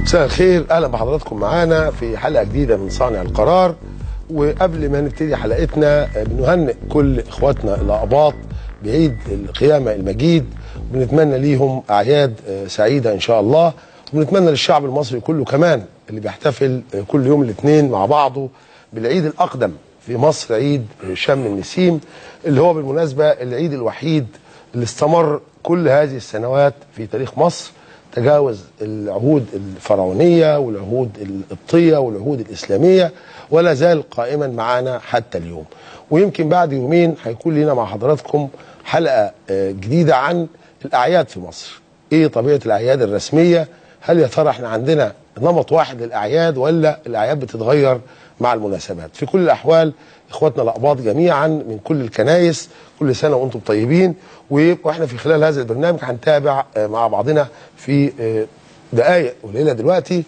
مساء الخير، اهلا بحضراتكم معانا في حلقه جديده من صانع القرار. وقبل ما نبتدي حلقتنا بنهنئ كل اخواتنا الأقباط بعيد القيامه المجيد، وبنتمنى ليهم اعياد سعيده ان شاء الله، وبنتمنى للشعب المصري كله كمان اللي بيحتفل كل يوم الاثنين مع بعضه بالعيد الاقدم في مصر، عيد شم النسيم، اللي هو بالمناسبه العيد الوحيد اللي استمر كل هذه السنوات في تاريخ مصر، تجاوز العهود الفرعونية والعهود القبطية والعهود الإسلامية، ولا زال قائما معنا حتى اليوم. ويمكن بعد يومين هيكون لنا مع حضراتكم حلقة جديدة عن الأعياد في مصر. إيه طبيعة الأعياد الرسمية؟ هل يا ترى احنا عندنا نمط واحد للأعياد ولا الأعياد بتتغير مع المناسبات؟ في كل الأحوال إخواتنا الأقباط جميعا من كل الكنايس كل سنة وأنتم طيبين. واحنا في خلال هذا البرنامج هنتابع مع بعضنا في دقائق قليله دلوقتي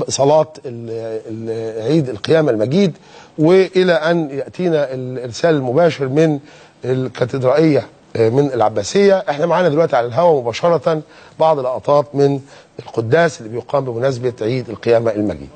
صلاه عيد القيامه المجيد، والى ان ياتينا الارسال المباشر من الكاتدرائيه من العباسيه. احنا معانا دلوقتي على الهواء مباشره بعض لقطات من القداس اللي بيقام بمناسبه عيد القيامه المجيد.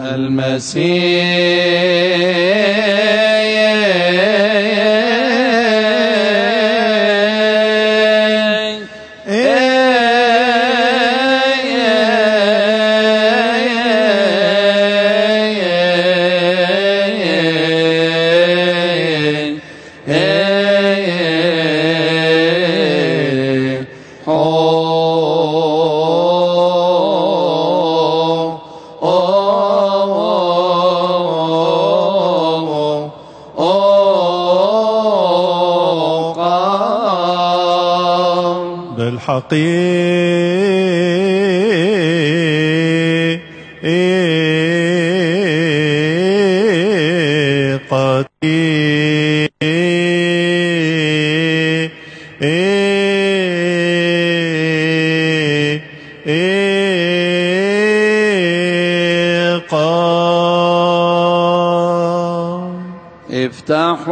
المسيح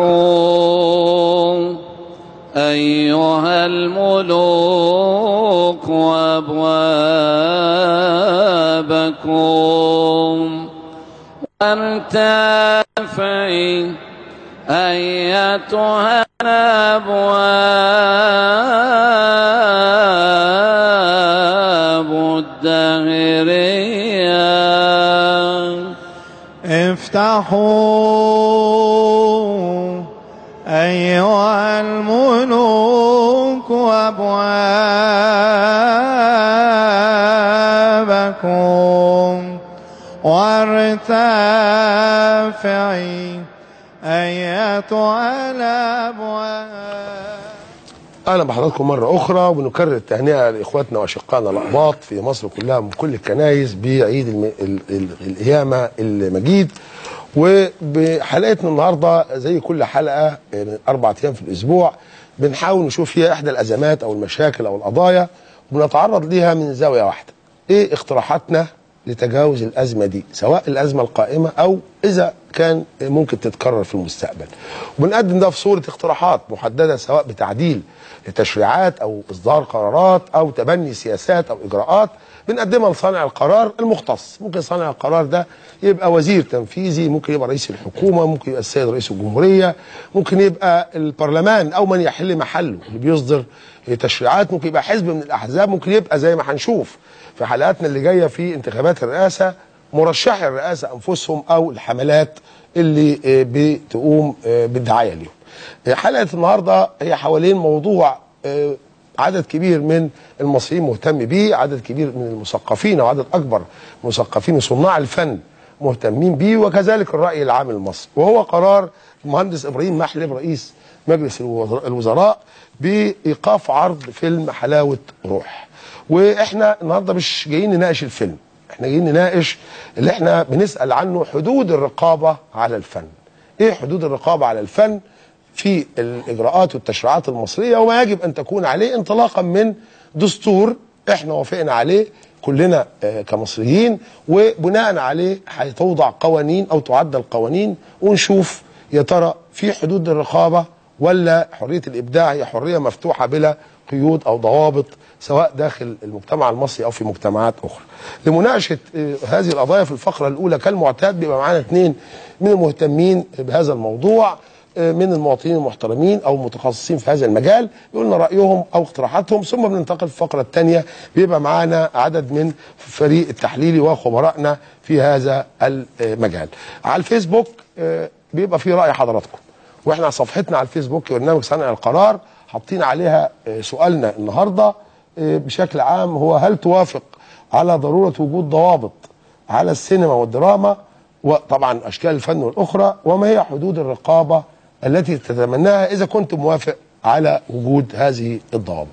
افتحوا أيها الملوك وأبوابكم وارتفعي أيتها الأبواب الدهرية. افتحوا أيها الملوك أبوابكم وارتفعي أيتها الأبواب. اهلا بحضراتكم مره اخرى، وبنكرر التهنئه لاخواتنا واشقائنا الاقباط في مصر كلها من كل الكنائس بعيد القيامه المجيد. وبحلقتنا النهارده زي كل حلقه 4 ايام في الاسبوع بنحاول نشوف فيها احدى الازمات او المشاكل او القضايا وبنتعرض ليها من زاويه واحده. ايه اقتراحاتنا لتجاوز الازمه دي، سواء الازمه القائمه او اذا كان ممكن تتكرر في المستقبل. وبنقدم ده في صوره اقتراحات محدده، سواء بتعديل تشريعات او اصدار قرارات او تبني سياسات او اجراءات بنقدمها لصانع القرار المختص. ممكن صانع القرار ده يبقى وزير تنفيذي، ممكن يبقى رئيس الحكومه، ممكن يبقى السيد رئيس الجمهوريه، ممكن يبقى البرلمان او من يحل محله اللي بيصدر تشريعات، ممكن يبقى حزب من الاحزاب، ممكن يبقى زي ما هنشوف في حلقاتنا اللي جايه في انتخابات الرئاسه مرشحي الرئاسه انفسهم او الحملات اللي بتقوم بالدعايه ليهم. حلقه النهارده هي حوالين موضوع عدد كبير من المصريين مهتم بيه، عدد كبير من المثقفين او عدد اكبر من المثقفين وصناع الفن مهتمين بيه، وكذلك الراي العام المصري، وهو قرار المهندس ابراهيم محلب رئيس مجلس الوزراء بايقاف عرض فيلم حلاوه روح. واحنا النهارده مش جايين نناقش الفيلم، احنا جايين نناقش اللي احنا بنسال عنه، حدود الرقابه على الفن. ايه حدود الرقابه على الفن في الاجراءات والتشريعات المصريه، وما يجب ان تكون عليه انطلاقا من دستور احنا وافقنا عليه كلنا كمصريين، وبناء عليه هتوضع قوانين او تعدل قوانين، ونشوف يا ترى في حدود الرقابه ولا حريه الابداع هي حريه مفتوحه بلا قيود او ضوابط، سواء داخل المجتمع المصري او في مجتمعات اخرى. لمناقشه هذه القضايا في الفقره الاولى كالمعتاد بيبقى معانا 2 من المهتمين بهذا الموضوع من المواطنين المحترمين او المتخصصين في هذا المجال، يقولنا رايهم او اقتراحاتهم، ثم بننتقل في الفقره الثانيه بيبقى معانا عدد من فريق التحليلي وخبرائنا في هذا المجال. على الفيسبوك بيبقى في راي حضراتكم، واحنا على صفحتنا على الفيسبوك برنامج صانع القرار حاطين عليها سؤالنا النهارده بشكل عام، هو هل توافق على ضروره وجود ضوابط على السينما والدراما وطبعا اشكال الفن والاخرى، وما هي حدود الرقابه التي تتمناها اذا كنت موافق على وجود هذه الضوابط.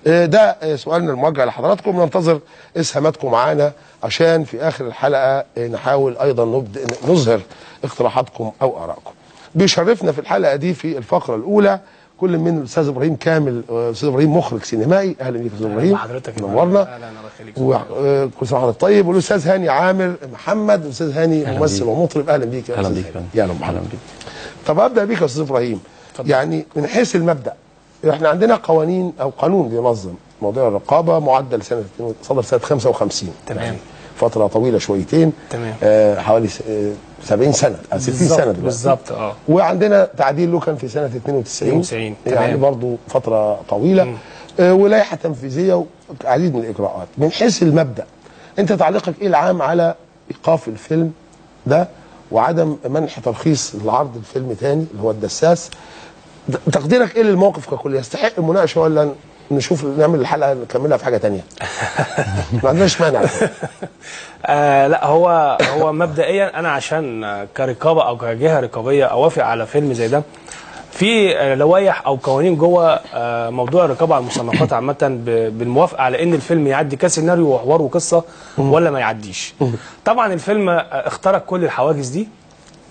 ده سؤالنا الموجه لحضراتكم، ننتظر اسهاماتكم معانا عشان في اخر الحلقه نحاول ايضا نظهر اقتراحاتكم او ارائكم. بيشرفنا في الحلقه دي في الفقره الاولى كل من الاستاذ ابراهيم كامل، الاستاذ ابراهيم مخرج سينمائي، اهلا بيك يا استاذ ابراهيم. حضرتك نورنا. اهلا وسهلا. وكل سنه وحضرتك طيب. والاستاذ هاني عامر محمد، الاستاذ هاني ممثل ومطرب، اهلا بيك يا استاذ. اهلا بيك. يا اهلا بيك. طب ابدا بيك يا استاذ ابراهيم. يعني من حيث المبدا احنا عندنا قوانين او قانون بينظم موضوع الرقابه معدل صدر سنه 55. تمام. فتره طويله شويتين. تمام. حوالي 70 سنه 60 سنه دلوقتي. بالظبط. وعندنا تعديل له كان في سنه 92 يعني برضه فتره طويله. ولائحه تنفيذيه وعديد من الاجراءات. من حيث المبدا انت تعليقك ايه العام على ايقاف الفيلم ده وعدم منح ترخيص لعرض الفيلم تاني اللي هو الدساس؟ تقديرك ايه للموقف ككل؟ يستحق المناقشه ولا نشوف نعمل الحلقه نكملها في حاجه تانيه؟ ما عندناش مانع. لا هو مبدئيا انا عشان كرقابه او كجهه رقابيه اوافق على فيلم زي ده، في لوائح او قوانين جوه موضوع الرقابه على المصنفات عامه بالموافقه على ان الفيلم يعدي كسيناريو وحوار وقصه ولا ما يعديش. طبعا الفيلم اخترق كل الحواجز دي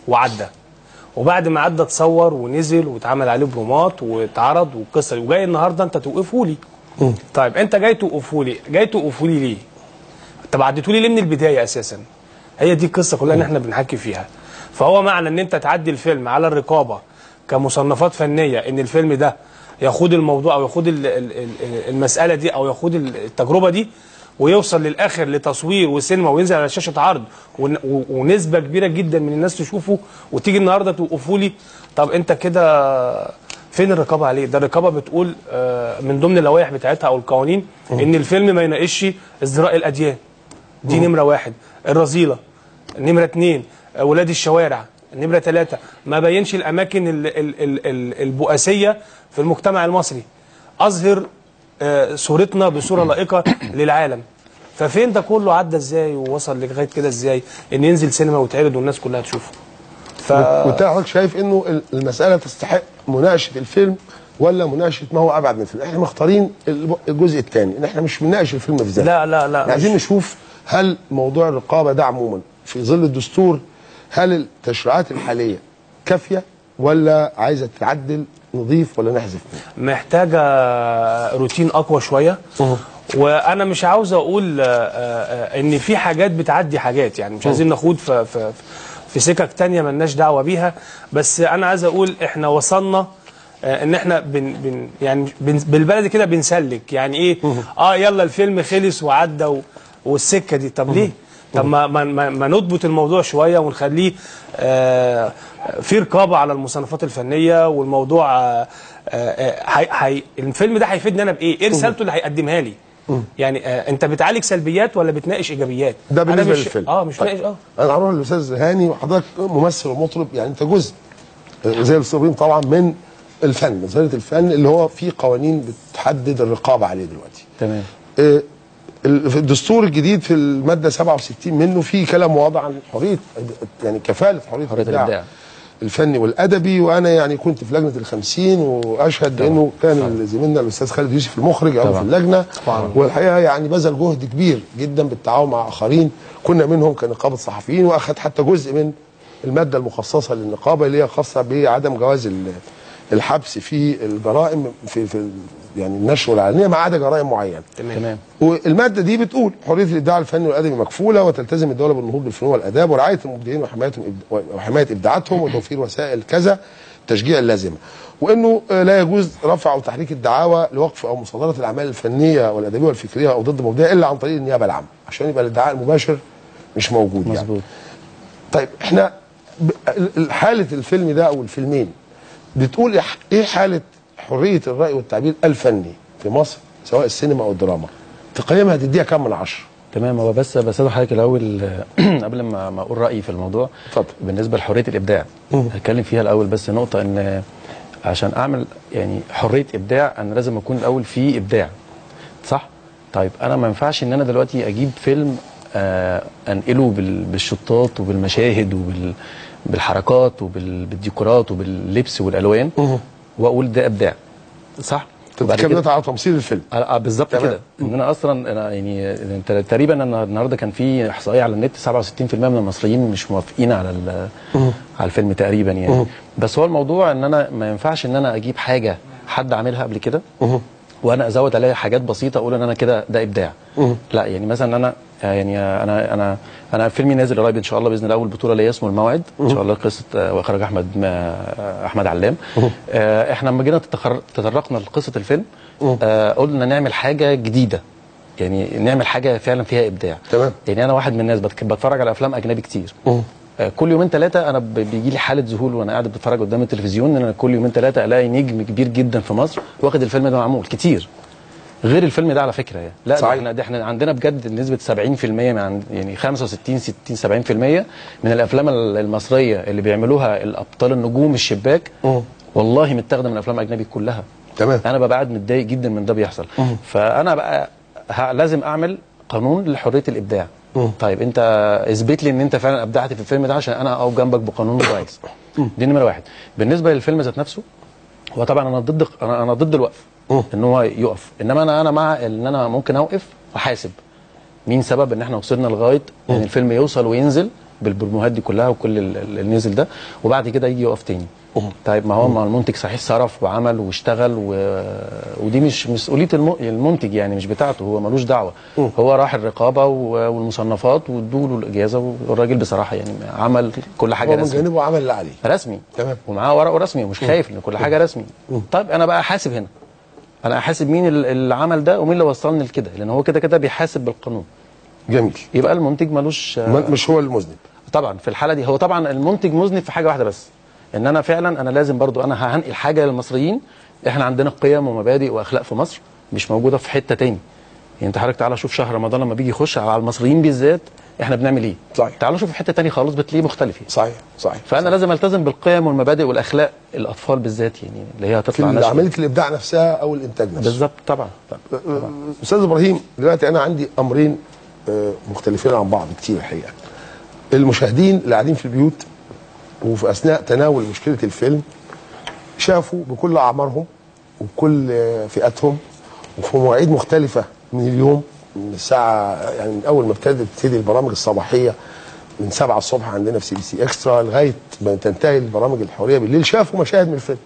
وعدى، وبعد ما عدى اتصور ونزل واتعمل عليه برومات واتعرض والقصه دي، وجاي النهارده انت توقفوا لي. طيب انت جاي توقفوا لي ليه؟ طب عديتوا لي ليه من البدايه اساسا؟ هي دي القصه كلها ان احنا بنحكي فيها. فهو معنى ان انت تعدي الفيلم على الرقابه كمصنفات فنيه ان الفيلم ده يخوض الموضوع او يخوض المساله دي او يخوض التجربه دي، ويوصل للاخر لتصوير وسينما وينزل على شاشه عرض ونسبه كبيره جدا من الناس تشوفه، وتيجي النهارده توقفوا لي طب انت كده فين الرقابه عليه؟ ده الرقابه بتقول من ضمن اللوائح بتاعتها او القوانين ان الفيلم ما يناقشش ازدراء الاديان، دي نمره واحد. الرذيله نمره اتنين. ولاد الشوارع نمره ثلاثه. ما بينش الاماكن البؤسيه في المجتمع المصري، اظهر صورتنا بصوره لائقه للعالم. ففين ده كله عدى ازاي ووصل لغايه كده ازاي ان ينزل سينما ويتعرض والناس كلها تشوفه؟ وانت حضرتك شايف انه المساله تستحق مناقشه الفيلم ولا مناقشه ما هو ابعد من الفيلم؟ احنا مختارين الجزء الثاني ان احنا مش بنناقش الفيلم في ذاته. لا لا لا، عايزين نشوف هل موضوع الرقابه ده عموما في ظل الدستور، هل التشريعات الحاليه كافيه ولا عايزه تتعدل، نضيف ولا نحذف؟ محتاجه روتين اقوى شويه. وانا مش عاوز اقول ان في حاجات بتعدي حاجات، يعني مش عايزين نخوض في سكك تانية ملناش دعوه بيها، بس انا عايز اقول احنا وصلنا ان احنا يعني بالبلدي كده بنسلك، يعني ايه يلا الفيلم خلص وعدى والسكه دي. طب ليه؟ طب ما نضبط الموضوع شويه ونخليه في رقابه على المصنفات الفنيه، والموضوع الفيلم ده هيفيدني انا بايه؟ ايه رسالته اللي هيقدمها لي؟ يعني انت بتعالج سلبيات ولا بتناقش ايجابيات؟ ده بالنسبه للفيلم. مش ناقش. انا هروح للاستاذ هاني، وحضرتك ممثل ومطرب، يعني انت جزء زي الاستاذ ابراهيم طبعا من الفن، نظريه الفن اللي هو في قوانين بتحدد الرقابه عليه دلوقتي. تمام. في الدستور الجديد في الماده 67 منه في كلام واضح عن حريه، يعني كفاله حريه الابداع الفني والادبي. وانا يعني كنت في لجنه ال50 واشهد بانه كان زميلنا الاستاذ خالد يوسف المخرج او في اللجنه، والحقيقه يعني بذل جهد كبير جدا بالتعاون مع اخرين، كنا منهم كنقابه صحفيين، واخذ حتى جزء من الماده المخصصه للنقابه اللي هي خاصه بعدم جواز الحبس في الجرائم في يعني النشر والعلانيه ما عدا جرائم معينه. تمام. والماده دي بتقول حريه الابداع الفني والادبي مكفوله، وتلتزم الدوله بالنهوض بالفنون والاداب ورعايه المبدعين وحمايه ابداعاتهم وتوفير وسائل كذا التشجيع اللازمه، وانه لا يجوز رفع او تحريك الدعاوى لوقف او مصادره الاعمال الفنيه والادبيه والفكريه او ضد مبدع الا عن طريق النيابه العامه، عشان يبقى الادعاء المباشر مش موجود. مظبوط. يعني طيب احنا حاله الفيلم ده او الفيلمين بتقول ايه حاله حريه الراي والتعبير الفني في مصر سواء السينما او الدراما؟ تقيمها تديها كام من 10؟ تمام. هو بس حضرتك الاول قبل ما اقول رايي في الموضوع. اتفضل. بالنسبه لحريه الابداع هتكلم فيها الاول، بس نقطه ان عشان اعمل يعني حريه ابداع انا لازم اكون الاول في ابداع، صح؟ طيب انا ما ينفعش ان انا دلوقتي اجيب فيلم انقله بالشطات وبالمشاهد بالحركات وبالديكورات وباللبس والالوان واقول ده ابداع، صح؟ بتتكلم على تمثيل الفيلم. بالظبط كده. ان انا اصلا يعني انت تقريبا النهارده كان في احصائيه على النت 67% من المصريين مش موافقين على الفيلم تقريبا يعني. بس هو الموضوع ان انا ما ينفعش ان انا اجيب حاجه حد عاملها قبل كده وانا ازود عليها حاجات بسيطه اقول ان انا كده ده ابداع. لا، يعني مثلا انا فيلمي نازل قريب ان شاء الله باذن الله، اول بطوله ليا اسمه الموعد ان شاء الله، قصه واخراج احمد علام. احنا لما جينا تطرقنا لقصه الفيلم قلنا نعمل حاجه جديده، يعني نعمل حاجه فعلا فيها ابداع. تمام. يعني انا واحد من الناس بتفرج على افلام اجنبي كتير. كل يومين ثلاثه انا بيجي لي حاله ذهول وانا قاعد بتفرج قدام التلفزيون ان انا كل يومين ثلاثه الاقي نجم كبير جدا في مصر واخد الفيلم ده معمول كتير غير الفيلم ده على فكره يعني. لا صحيح. احنا عندنا بجد نسبه 70% من يعني 65 60 70% من الافلام المصريه اللي بيعملوها الابطال النجوم الشباك والله متاخده من افلام اجنبي كلها. تمام. انا ببقى قاعد متضايق جدا من ده بيحصل. فانا بقى لازم اعمل قانون لحريه الابداع. طيب انت اثبت لي ان انت فعلا ابدعت في الفيلم ده عشان انا اقف جنبك بقانون كويس. دي نمره واحد. بالنسبه للفيلم ذات نفسه، هو طبعا انا ضد الوقف ان هو يقف، انما انا مع ان انا ممكن اوقف واحاسب مين سبب ان احنا وصلنا لغايه ان الفيلم يوصل وينزل بالبروموهات دي كلها وكل اللي نزل ده، وبعد كده يجي يقف تاني. طيب ما هو المنتج صحيح صرف وعمل واشتغل ودي مش مسؤوليه المنتج يعني، مش بتاعته، هو ملوش دعوه. هو راح الرقابه والمصنفات وادوا له الاجازه، والراجل بصراحه يعني عمل كل حاجه رسمي. هو من جانبه عمل اللي عليه رسمي. تمام. ومعاه ورقه رسمي ومش خايف ان كل حاجه رسمي. طيب انا بقى حاسب هنا، انا احاسب مين اللي عمل ده ومين اللي وصلني لكده، لان هو كده كده بيحاسب بالقانون. جميل. يبقى المنتج ملوش مش هو المذنب طبعا في الحاله دي. هو طبعا المنتج مذنب في حاجه واحده بس، ان انا فعلا انا لازم برضو انا هنقل حاجه للمصريين. احنا عندنا قيم ومبادئ واخلاق في مصر مش موجوده في حته تاني. يعني انت حضرتك تعالى شوف شهر رمضان لما بيجي يخش على المصريين بالذات احنا بنعمل ايه. صحيح. تعالوا شوف في حته تاني خالص بتلاقيه مختلف يعني. صحيح صحيح. فانا لازم التزم بالقيم والمبادئ والاخلاق الاطفال بالذات، يعني اللي هي هتطلع في عمليه الابداع نفسها او الانتاج نفسه. بالظبط طبعا. استاذ ابراهيم، دلوقتي انا عندي امرين مختلفين عن بعض كتير الحقيقه. المشاهدين اللي قاعدين في البيوت وفي اثناء تناول مشكله الفيلم شافوا بكل اعمارهم وبكل فئاتهم وفي مواعيد مختلفه من اليوم، من الساعه يعني من اول ما تبتدي البرامج الصباحيه من 7 الصبح عندنا في CBC اكسترا لغايه ما تنتهي البرامج الحوريه بالليل، شافوا مشاهد من الفيلم.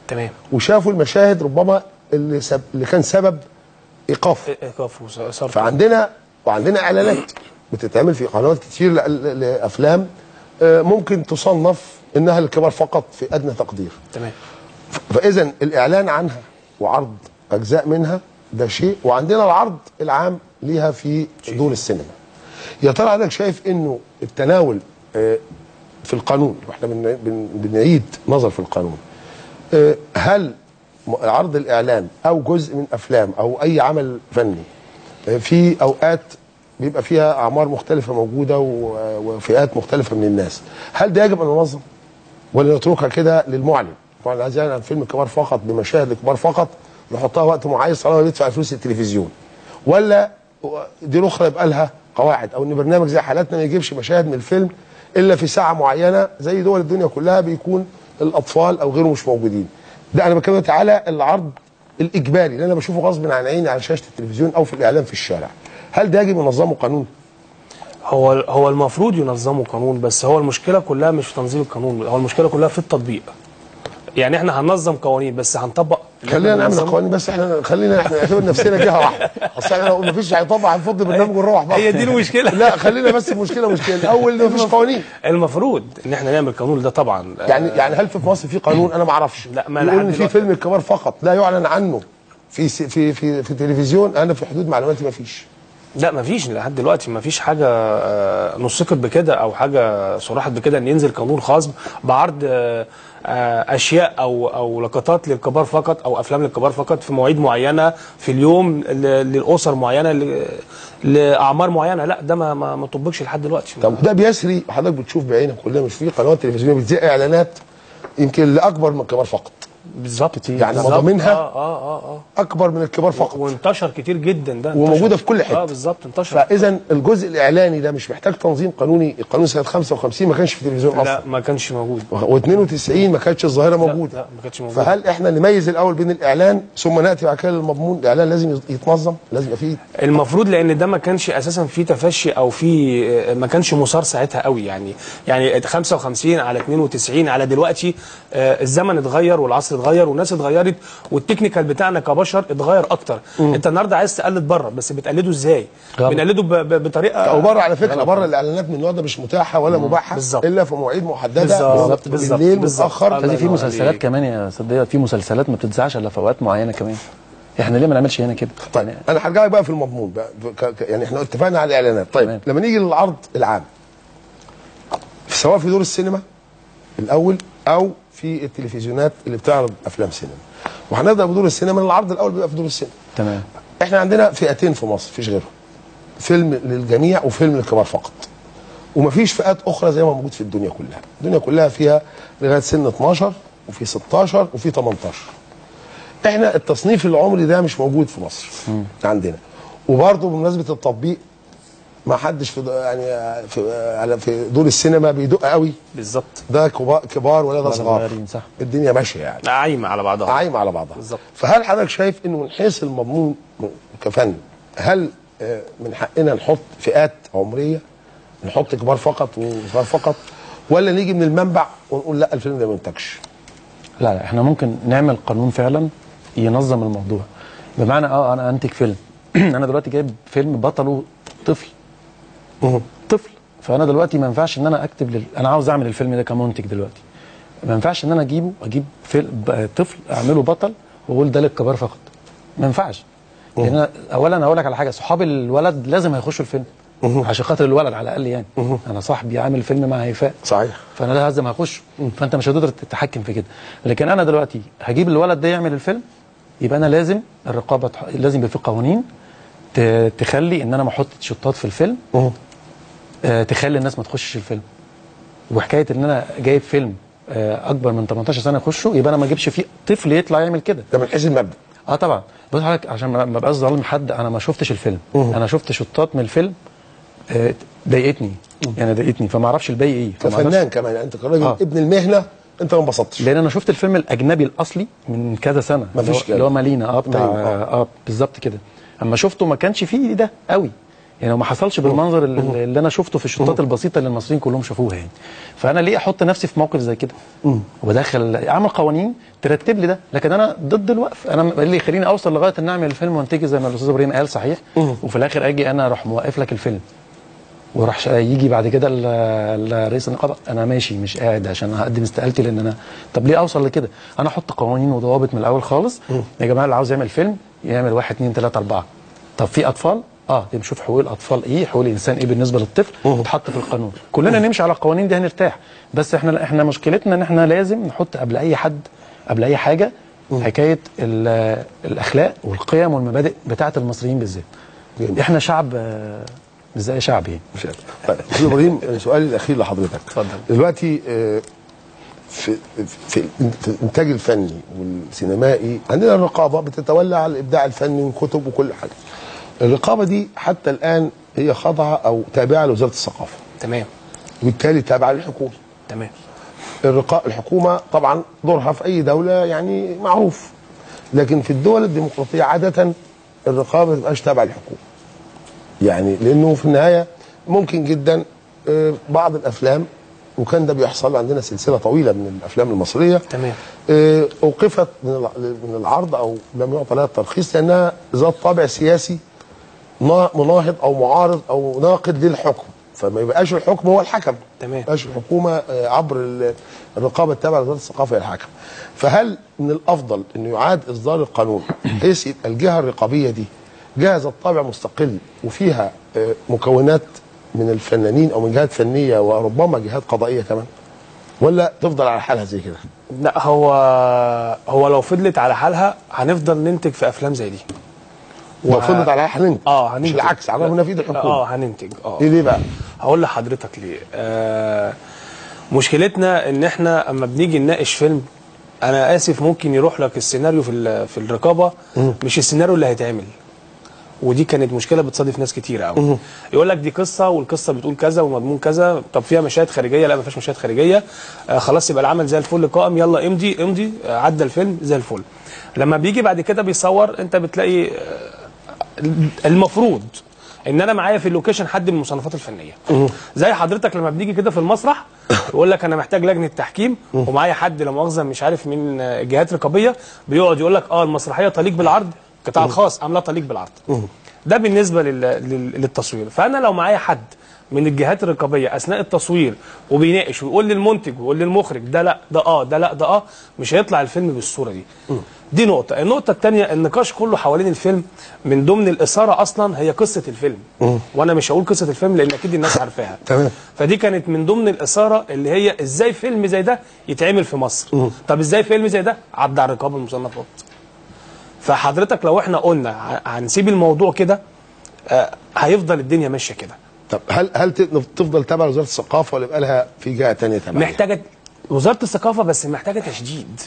تمام. وشافوا المشاهد ربما اللي كان سبب ايقافه. وصرف. فعندنا اعلانات بتتعمل في قنوات كتير لافلام ممكن تصنف انها للكبار فقط في ادنى تقدير. تمام. فاذا الاعلان عنها وعرض اجزاء منها ده شيء، وعندنا العرض العام ليها في دور السينما. يا ترى حضرتك شايف انه التناول في القانون، واحنا بنعيد نظر في القانون، هل عرض الاعلان او جزء من افلام او اي عمل فني في اوقات بيبقى فيها اعمار مختلفه موجوده وفئات مختلفه من الناس، هل ده يجب ان ننظم ولا نتركها كده للمعلن؟ المعلن عايز يعلن عن فيلم كبار فقط بمشاهد لكبار فقط نحطها وقت معين طالما بيدفع فلوس التلفزيون، ولا دي الاخرى يبقى لها قواعد، او ان برنامج زي حالاتنا ما يجيبش مشاهد من الفيلم الا في ساعه معينه زي دول الدنيا كلها بيكون الاطفال او غيره مش موجودين. ده انا بتكلم على العرض الاجباري اللي انا بشوفه غصب عن عيني على شاشه التلفزيون او في الاعلام في الشارع. هل ده يجب ينظمه قانون؟ هو المفروض ينظمه قانون، بس هو المشكله كلها مش في تنظيم القانون، هو المشكله كلها في التطبيق. يعني احنا هننظم قوانين بس هنطبق. خلينا نعمل قوانين بس خلينا احنا نعتبر نفسنا جهه واحده. اصل احنا لو مفيش هيطبق هنفض برنامج ونروح بقى. هي دي المشكله. لا خلينا بس المشكله الاول ان مفيش قوانين. المفروض ان احنا نعمل قانون ده طبعا. يعني هل في مصر في قانون؟ انا ما اعرفش. لا ما يقول ان في فيلم الكبار فقط لا يعلن عنه في التلفزيون. انا في حدود معلوماتي ما فيش. لا مفيش لحد دلوقتي، مفيش حاجه نسقت بكده او حاجه صرحت بكده ان ينزل قانون خاص بعرض اشياء او لقطات للكبار فقط او افلام للكبار فقط في مواعيد معينه في اليوم للاسر معينه لاعمار معينه. لا ده ما طبقش لحد دلوقتي. طب ده بيسري، حضرتك بتشوف بعينك كلنا مش في قنوات تلفزيونيه بتذيع اعلانات يمكن لاكبر من الكبار فقط. بالظبط. يعني مضامينها اكبر من الكبار فقط، وانتشر كتير جدا ده، وموجوده في كل حته. بالظبط انتشر. فاذا الجزء الاعلاني ده مش محتاج تنظيم قانوني. القانون سنه 55 ما كانش في التلفزيون اصلا. لا ما كانش موجود. و92 ما كانتش الظاهره موجوده. لا ما كانتش موجوده. فهل احنا نميز الاول بين الاعلان ثم ناتي بعد كده للمضمون؟ الاعلان لازم يتنظم، لازم يبقى فيه المفروض، لان ده ما كانش اساسا فيه تفشي او فيه ما كانش مثار ساعتها قوي. يعني 55 على 92 على دلوقتي الزمن اتغير والعصر اتغير والناس اتغيرت والتكنيكال بتاعنا كبشر اتغير اكتر. انت النهارده عايز تقلد بره، بس بتقلده ازاي؟ بنقلده بطريقه او بره. على فكره بره الاعلانات من النوع ده مش متاحه ولا مباحه الا في مواعيد محدده بالظبط بالليل متاخر. لازم في مسلسلات كمان يا صديق، في مسلسلات ما بتتذاعش الا في اوقات معينه كمان. احنا ليه ما نعملش هنا كده؟ طيب انا هرجع لك بقى في المضمون بقى. يعني احنا اتفقنا على الاعلانات. طيب تمام. لما نيجي للعرض العام سواء في دور السينما الاول او في التلفزيونات اللي بتعرض افلام سينما، وهنبدا بدور السينما. العرض الاول بيبقى في دور السينما. تمام. احنا عندنا فئتين في مصر مفيش غيرهم، فيلم للجميع وفيلم للكبار فقط، ومفيش فئات اخرى زي ما موجود في الدنيا كلها. الدنيا كلها فيها لغايه سن 12 وفي 16 وفي 18. احنا التصنيف العمري ده مش موجود في مصر عندنا. وبرضه بمناسبه التطبيق ما حدش في دور السينما بيدق قوي. بالظبط. ده كبار ولا ده صغار. صح. الدنيا ماشيه يعني عايمه على بعضها. بالظبط. فهل حضرتك شايف انه من حيث المضمون كفن هل من حقنا نحط فئات عمريه، نحط كبار فقط وصغار فقط، ولا نيجي من المنبع ونقول لا الفيلم ده ما ينتجش؟ لا احنا ممكن نعمل قانون فعلا ينظم الموضوع. بمعنى انا انتج فيلم انا دلوقتي جايب فيلم بطله طفل. طفل. فانا دلوقتي ما ينفعش ان انا اكتب انا عاوز اعمل الفيلم ده كمنتج دلوقتي. ما ينفعش ان انا اجيب فيلم طفل اعمله بطل واقول ده للكبار فقط. ما ينفعش. لان اولا اقول لك على حاجه، صحاب الولد لازم هيخشوا الفيلم عشان خاطر الولد على الاقل يعني. انا صاحبي عامل فيلم مع هيفاء، صحيح، فانا لازم هخش، فانت مش هتقدر تتحكم في كده. لكن انا دلوقتي هجيب الولد ده يعمل الفيلم، يبقى انا لازم الرقابه لازم يبقى في قوانين تخلي ان انا ما احط شطات في الفيلم تخلي الناس ما تخشش الفيلم. وحكايه ان انا جايب فيلم اكبر من 18 سنه يخشه، يبقى انا ما اجيبش فيه طفل يطلع يعمل كده. ده من حيث المبدا. طبعا. بص حضرتك، عشان ما ابقاش ظالم حد، انا ما شفتش الفيلم. انا شفت شطات من الفيلم ضايقتني، يعني ضايقتني، فما اعرفش الباقي ايه. كفنان كمان يعني انت كراجل ابن المهنه انت ما انبسطتش. لان انا شفت الفيلم الاجنبي الاصلي من كذا سنه، اللي هو مالينا بتاع بالظبط كده. اما شفته ما كانش فيه ده قوي، يعني ما حصلش بالمنظر اللي انا شفته في الشطات البسيطه اللي المصريين كلهم شافوها يعني. فانا ليه احط نفسي في موقف زي كده وبدخل اعمل قوانين ترتب لي ده؟ لكن انا ضد الوقف. انا اللي يخليني اوصل لغايه ان اعمل الفيلم وانتجه زي ما الاستاذ ابراهيم قال صحيح، وفي الاخر اجي انا اروح موقف لك الفيلم، وراح يجي بعد كده رئيس النقابه انا ماشي مش قاعد عشان هقدم استقالتي. لان انا طب ليه اوصل لكده؟ انا احط قوانين وضوابط من الاول خالص. يا جماعه اللي عاوز يعمل فيلم يعمل 1 2 3 4. طب في اطفال نشوف حقوق الاطفال ايه، حقوق الانسان ايه بالنسبه للطفل، وتحط في القانون. كلنا نمشي على القوانين دي هنرتاح. بس احنا مشكلتنا ان احنا لازم نحط قبل اي حد قبل اي حاجه حكايه الاخلاق والقيم والمبادئ بتاعه المصريين بالذات. احنا شعب مش زي شعب يعني. طيب استاذ ابراهيم، سؤالي الاخير لحضرتك. اتفضل. دلوقتي في الانتاج الفني والسينمائي عندنا الرقابه بتتولى على الابداع الفني والكتب وكل حاجه. الرقابه دي حتى الان هي خاضعه او تابعه لوزاره الثقافه. تمام. وبالتالي تابعه للحكومه. تمام. الحكومه طبعا دورها في اي دوله يعني معروف، لكن في الدول الديمقراطيه عاده الرقابه ما تبقاش تابعه للحكومه. يعني لانه في النهايه ممكن جدا بعض الافلام، وكان ده بيحصل عندنا سلسله طويله من الافلام المصريه تمام، اوقفت من العرض او لم يعطى لها الترخيص لانها ذات طابع سياسي مناهض او معارض او ناقد للحكم، فما يبقاش الحكم هو الحكم. تمام. ما يبقاش الحكومه عبر الرقابه التابعه لوزاره الثقافه هي الحكم. فهل من الافضل انه يعاد اصدار القانون بحيث يبقى الجهه الرقابيه دي جهه ذات طابع مستقل وفيها مكونات من الفنانين او من جهات فنيه وربما جهات قضائيه كمان، ولا تفضل على حالها زي كده؟ لا، هو لو فضلت على حالها هنفضل ننتج في افلام زي دي. لو فضلت على حالها هننتج. هننتج. مش العكس، على الرغم ان في ايد الحكومه. هننتج. ايه ليه بقى؟ هقول لحضرتك ليه. مشكلتنا ان احنا اما بنيجي نناقش فيلم، انا اسف ممكن يروح لك السيناريو في الرقابه مش السيناريو اللي هيتعمل. ودي كانت مشكله بتصادف ناس كتير قوي. يقول لك دي قصه والقصه بتقول كذا ومضمون كذا، طب فيها مشاهد خارجيه؟ لا ما فيهاش مشاهد خارجيه. خلاص يبقى العمل زي الفل قائم، يلا امضي عدى الفيلم زي الفل. لما بيجي بعد كده بيصور، انت بتلاقي المفروض ان انا معايا في اللوكيشن حد من المصنفات الفنيه. زي حضرتك لما بنيجي كده في المسرح يقول لك انا محتاج لجنه تحكيم، ومعايا حد لا مؤاخذه مش عارف من جهات رقابيه بيقعد يقول لك المسرحيه تليق بالعرض، القطاع الخاص لا تليق بالعرض. ده بالنسبه للتصوير. فانا لو معايا حد من الجهات الرقابيه اثناء التصوير وبيناقش ويقول للمنتج ويقول للمخرج ده لا ده ده لا ده مش هيطلع الفيلم بالصوره دي. دي نقطه. النقطه الثانيه، النقاش كله حوالين الفيلم من ضمن الاثاره اصلا هي قصه الفيلم. وانا مش هقول قصه الفيلم لان اكيد الناس عارفاها. تمام. فدي كانت من ضمن الاثاره اللي هي ازاي فيلم زي ده يتعمل في مصر. طب ازاي فيلم زي ده عدى على الرقابه المصنفات؟ فحضرتك لو احنا قلنا هنسيب الموضوع كده هيفضل الدنيا ماشيه كده. طب هل تفضل تابعه لوزاره الثقافه ولا يبقى لها في جهه ثانيه تابعه؟ محتاجه وزاره الثقافه، بس محتاجه تشديد.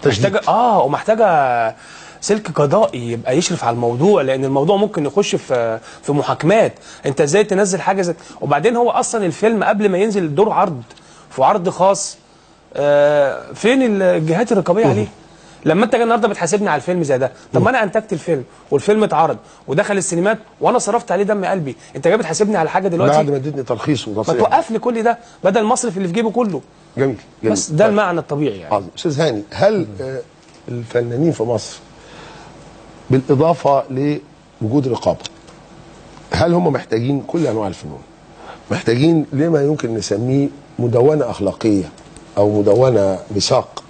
محتاجه ومحتاجه سلك قضائي يبقى يشرف على الموضوع، لان الموضوع ممكن يخش في محاكمات. انت ازاي تنزل حاجه زي، وبعدين هو اصلا الفيلم قبل ما ينزل دور عرض في عرض خاص فين الجهات الرقابيه عليه؟ لما انت جاي النهارده بتحاسبني على الفيلم زي ده، طب ما انا انتجت الفيلم والفيلم اتعرض ودخل السينمات وانا صرفت عليه دم قلبي، انت جاي بتحاسبني على حاجه دلوقتي بعد ما اديتني ترخيص وتصريح؟ ما توقف لي كل ده بدل المصرف اللي في جيبه كله. جميل. بس ده المعنى الطبيعي يعني. عظيم. استاذ هاني، هل الفنانين في مصر بالاضافه لوجود رقابه، هل هم محتاجين كل انواع الفنون؟ محتاجين لما يمكن نسميه مدونه اخلاقيه او مدونه ميثاق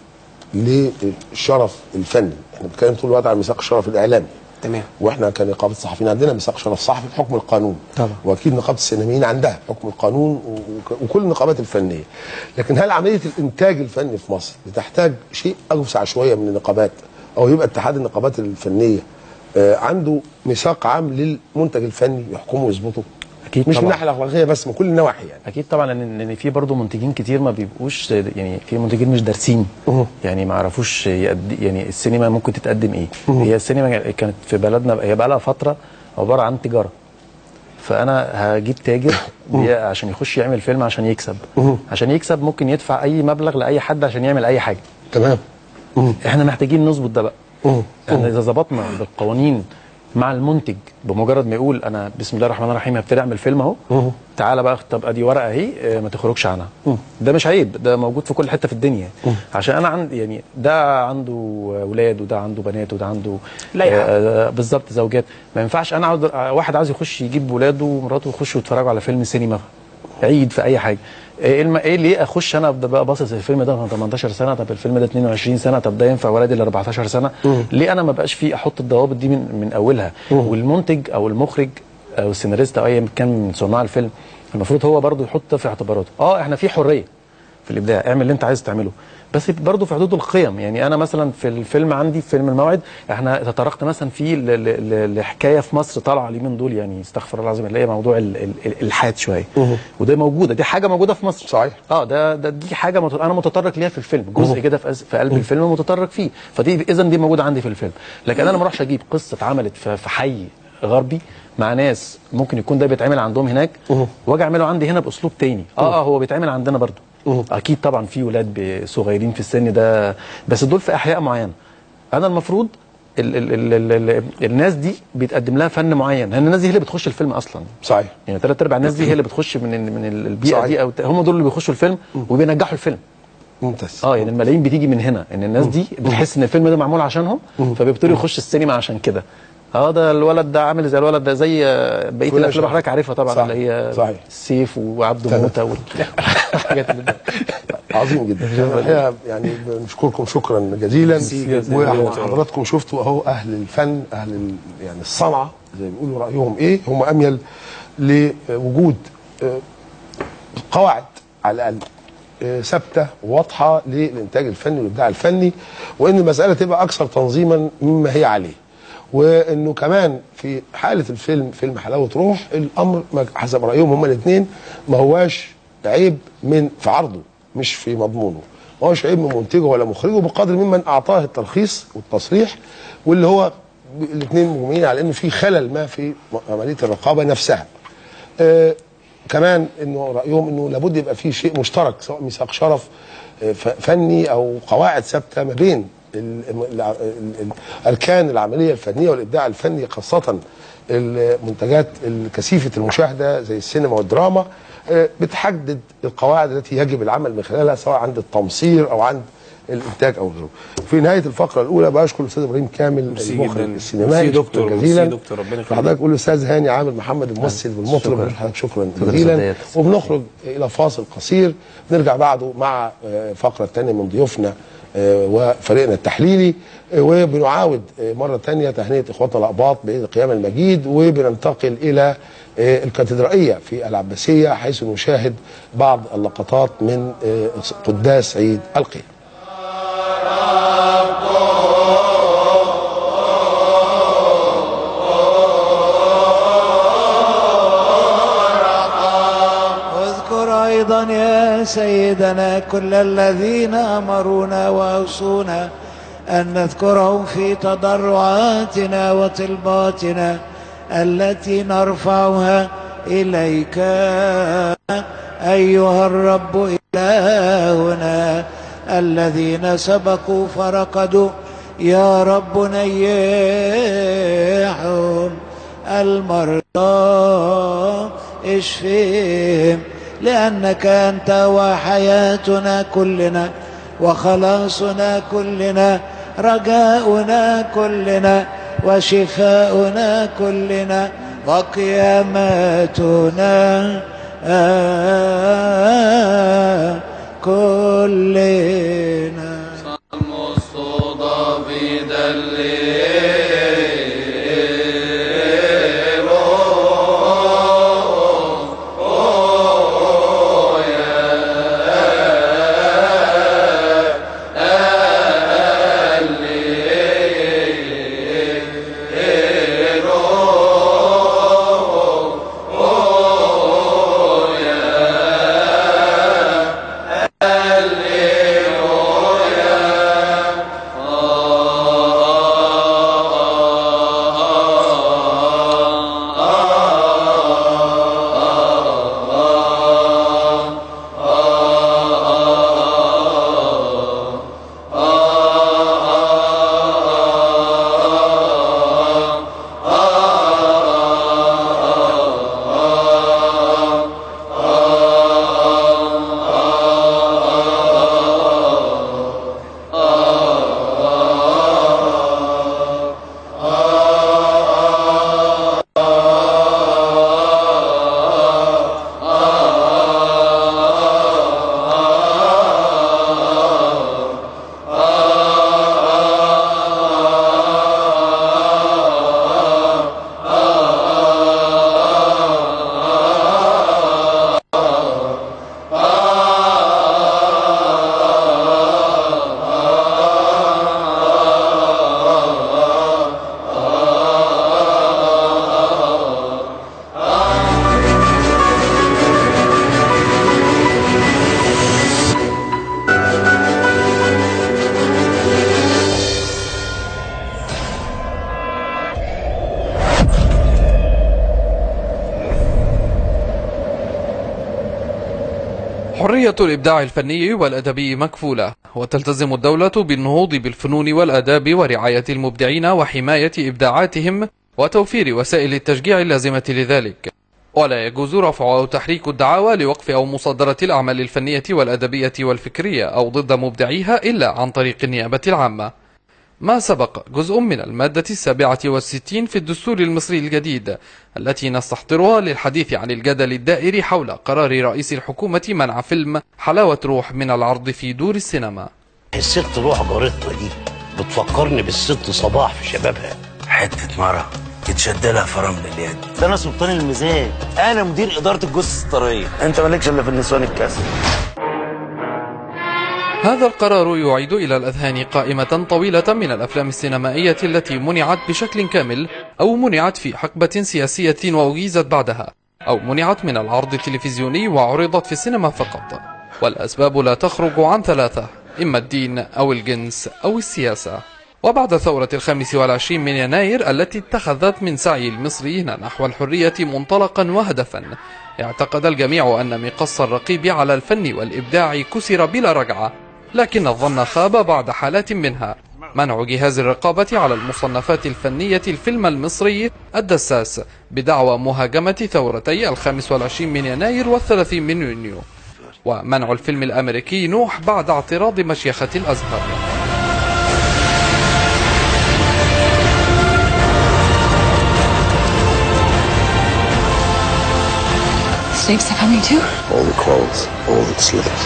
للشرف الفني؟ احنا بنتكلم طول الوقت عن ميثاق الشرف الاعلامي. تمام. واحنا كنقابه الصحفيين عندنا ميثاق شرف صحفي بحكم القانون طبعا. واكيد نقابه السينمائيين عندها بحكم القانون وكل النقابات الفنيه. لكن هل عمليه الانتاج الفني في مصر بتحتاج شيء اوسع شويه من النقابات، او يبقى اتحاد النقابات الفنيه عنده ميثاق عام للمنتج الفني يحكمه ويظبطه؟ اكيد مش طبعا. من الناحيه الاخلاقيه بس، من كل النواحي يعني. اكيد طبعا، لان في برضه منتجين كتير ما بيبقوش، يعني في منتجين مش دارسين، يعني ما يعرفوش يعني السينما ممكن تتقدم ايه. هي السينما كانت في بلدنا هي بقى لها فتره عباره عن تجاره. فانا هجيب تاجر عشان يخش يعمل فيلم عشان يكسب. عشان يكسب ممكن يدفع اي مبلغ لاي حد عشان يعمل اي حاجه. تمام. احنا محتاجين نظبط ده بقى. احنا اذا ظبطنا بالقوانين مع المنتج، بمجرد ما يقول انا بسم الله الرحمن الرحيم هبتدي اعمل فيلم اهو، تعالى بقى طب ادي ورقه اهي ما تخرجش عنها. ده مش عيب، ده موجود في كل حته في الدنيا. عشان انا عندي يعني ده عنده اولاد وده عنده بنات وده عنده بالظبط زوجات. ما ينفعش انا واحد عاوز يخش يجيب ولاده ومراته يخشوا يتفرجوا على فيلم سينما عيد في اي حاجه. ايه ليه اخش انا بقى باصص الفيلم ده 18 سنه، طب الفيلم ده 22 سنه، طب ده ينفع ولادي ال 14 سنه؟ ليه انا ما بقاش فيه احط الضوابط دي من اولها؟ والمنتج او المخرج او السيناريست او اي كان من صناع الفيلم المفروض هو برضه يحط في اعتباراته احنا في حريه في الابداع، اعمل اللي انت عايز تعمله، بس برضه في حدود القيم. يعني انا مثلا في الفيلم عندي في فيلم الموعد احنا تطرقنا مثلا فيه لحكايه في مصر طالعه اليومين دول، يعني استغفر الله العظيم، اللي هي موضوع الالحاد شويه. وده موجوده، دي حاجه موجوده في مصر. صحيح. دي حاجه انا متطرق ليها في الفيلم، جزء كده في قلب الفيلم متطرق فيه، فدي اذا دي موجوده عندي في الفيلم. لكن انا ما اروحش اجيب قصه اتعملت في حي غربي مع ناس ممكن يكون ده بيتعمل عندهم هناك واجي اعمله عندي هنا باسلوب تاني. هو بيتعمل عندنا برضه. اكيد طبعا في ولاد صغيرين في السن ده، بس دول في احياء معينه. انا المفروض الناس دي بيتقدم لها فن معين، لان الناس دي هي اللي بتخش الفيلم اصلا. صحيح. يعني 3/4 الناس دي هي اللي بتخش من البيئه صحيح. دي، او هم دول اللي بيخشوا الفيلم وبينجحوا الفيلم. ممتاز. يعني الملايين بتيجي من هنا، ان الناس دي بتحس ان الفيلم ده معمول عشانهم، فبيبتدوا يخش السينما عشان كده. ده الولد ده عامل زي الولد ده، زي بقيه الافلام اللي حضرتك عارفها طبعا. صح. اللي هي صحيح. السيف وعبده موته والحاجات اللي عظيم جدا. الحقيقه يعني بنشكركم شكرا جزيلا. وحضراتكم شفتوا اهو اهل الفن، اهل يعني الصنعه زي ما بيقولوا رايهم ايه، هم اميل لوجود قواعد على الاقل ثابته وواضحه للانتاج الفني والابداع الفني، وان المساله تبقى اكثر تنظيما مما هي عليه. وانه كمان في حاله الفيلم، فيلم حلاوه روح، الامر حسب رايهم هما الاثنين ما هواش عيب في عرضه، مش في مضمونه، ما هوش عيب من منتجه ولا مخرجه، بقدر ممن اعطاه الترخيص والتصريح، واللي هو الاثنين مجمعين على انه في خلل ما في عمليه الرقابه نفسها. كمان انه رايهم انه لابد يبقى في شيء مشترك، سواء ميثاق شرف فني او قواعد ثابته ما بين اركان العمليه الفنيه والابداع الفني، خاصه المنتجات الكثيفه المشاهده زي السينما والدراما، بتحدد القواعد التي يجب العمل من خلالها، سواء عند التمصير او عند الانتاج او غيره. في نهايه الفقره الاولى بشكر الاستاذ ابراهيم كامل المخرج السينمائي جزيلا. حضرتك قول الاستاذ هاني عامر محمد الممثل والمطرب، حضرتك شكرا جزيلا. وبنخرج الى فاصل قصير، نرجع بعده مع فقره ثانيه من ضيوفنا وفريقنا التحليلي، وبنعاود مرة تانية تهنئة إخواتنا الأقباط بعيد القيامة المجيد، وبننتقل إلى الكاتدرائية في العباسية حيث نشاهد بعض اللقطات من قداس عيد القيامة. أيضا يا سيدنا كل الذين أمرونا وأوصونا أن نذكرهم في تضرعاتنا وطلباتنا التي نرفعها إليك أيها الرب إلهنا. الذين سبقوا فرقدوا يا رب نيحهم، المرضى اشفهم، لأنك أنت وحياتنا كلنا وخلاصنا كلنا، رجاؤنا كلنا وشفاؤنا كلنا وقيامتنا كلنا. صلموا الصدى في دليل حرية الإبداع الفني والأدبي مكفولة، وتلتزم الدولة بالنهوض بالفنون والآداب ورعاية المبدعين وحماية إبداعاتهم وتوفير وسائل التشجيع اللازمة لذلك. ولا يجوز رفع أو تحريك الدعاوى لوقف أو مصادرة الأعمال الفنية والأدبية والفكرية أو ضد مبدعيها إلا عن طريق النيابة العامة. ما سبق جزء من المادة 67 في الدستور المصري الجديد التي نستحضرها للحديث عن الجدل الدائر حول قرار رئيس الحكومة منع فيلم حلاوة روح من العرض في دور السينما. الست روح جارتنا دي بتفكرني بالست صباح في شبابها. حتة مرة يتشد لها فرامل اليد. ده انا سلطان الميزان، انا مدير اداره الجثث الطريه. انت مالكش الا في النسوان الكاسر. هذا القرار يعيد إلى الأذهان قائمة طويلة من الأفلام السينمائية التي منعت بشكل كامل أو منعت في حقبة سياسية وأجيزت بعدها، أو منعت من العرض التلفزيوني وعرضت في السينما فقط. والأسباب لا تخرج عن ثلاثة: إما الدين أو الجنس أو السياسة. وبعد ثورة 25 من يناير التي اتخذت من سعي المصريين نحو الحرية منطلقا وهدفا، اعتقد الجميع أن مقص الرقيب على الفن والإبداع كسر بلا رجعة، لكن الظن خاب بعد حالات منها منع جهاز الرقابة على المصنفات الفنية الفيلم المصري الدساس بدعوى مهاجمة ثورتي 25 من يناير و30 من يونيو، ومنع الفيلم الأمريكي نوح بعد اعتراض مشيخة الأزهر. Snakes are coming too? All the clothes, all the slippers.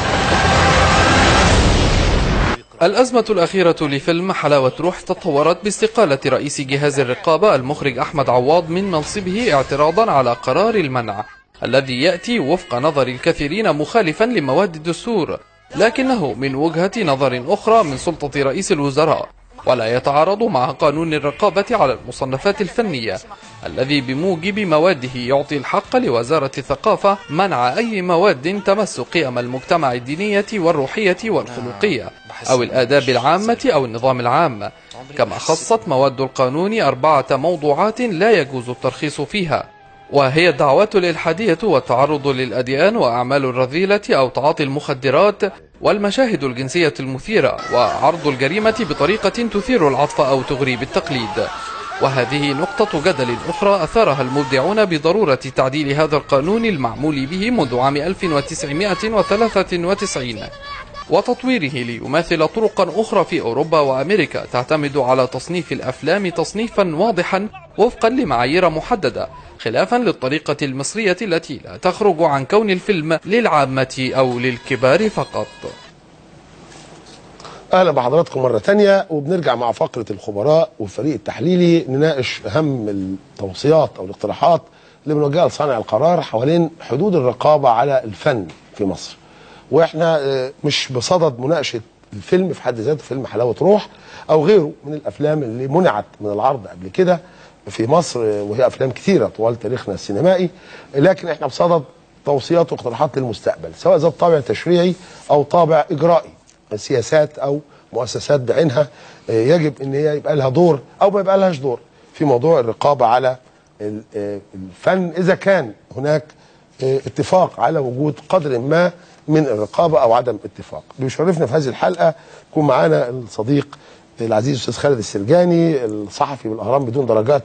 الأزمة الأخيرة لفيلم حلاوة روح تطورت باستقالة رئيس جهاز الرقابة المخرج أحمد عواض من منصبه اعتراضا على قرار المنع الذي يأتي وفق نظر الكثيرين مخالفا لمواد الدستور، لكنه من وجهة نظر أخرى من سلطة رئيس الوزراء، ولا يتعارض مع قانون الرقابة على المصنفات الفنية الذي بموجب مواده يعطي الحق لوزارة الثقافة منع أي مواد تمس قيم المجتمع الدينية والروحية والخلقية أو الآداب العامة أو النظام العام، كما خصت مواد القانون 4 موضوعات لا يجوز الترخيص فيها، وهي الدعوات الإلحادية والتعرض للأديان وأعمال الرذيلة أو تعاطي المخدرات والمشاهد الجنسية المثيرة وعرض الجريمة بطريقة تثير العطف أو تغري بالتقليد. وهذه نقطة جدل أخرى أثارها المبدعون بضرورة تعديل هذا القانون المعمول به منذ عام 1993 وتطويره ليماثل طرقا أخرى في أوروبا وأمريكا تعتمد على تصنيف الأفلام تصنيفا واضحا وفقا لمعايير محددة، خلافا للطريقة المصرية التي لا تخرج عن كون الفيلم للعامة أو للكبار فقط. أهلا بحضراتكم مرة تانية، وبنرجع مع فقرة الخبراء والفريق التحليلي نناقش أهم التوصيات أو الاقتراحات اللي بنوجهها لصانع القرار حوالين حدود الرقابة على الفن في مصر. واحنا مش بصدد مناقشة الفيلم في حد ذاته، فيلم حلاوة روح أو غيره من الأفلام اللي منعت من العرض قبل كده في مصر، وهي أفلام كثيرة طوال تاريخنا السينمائي، لكن احنا بصدد توصيات واقتراحات للمستقبل سواء ذات طابع تشريعي أو طابع إجرائي، سياسات أو مؤسسات بعينها يجب ان هي يبقى لها دور او ما يبقى لهاش دور في موضوع الرقابة على الفن اذا كان هناك اتفاق على وجود قدر ما من الرقابة او عدم اتفاق. بيشرفنا في هذه الحلقة يكون معانا الصديق العزيز الاستاذ خالد السرجاني، الصحفي بالاهرام بدون درجات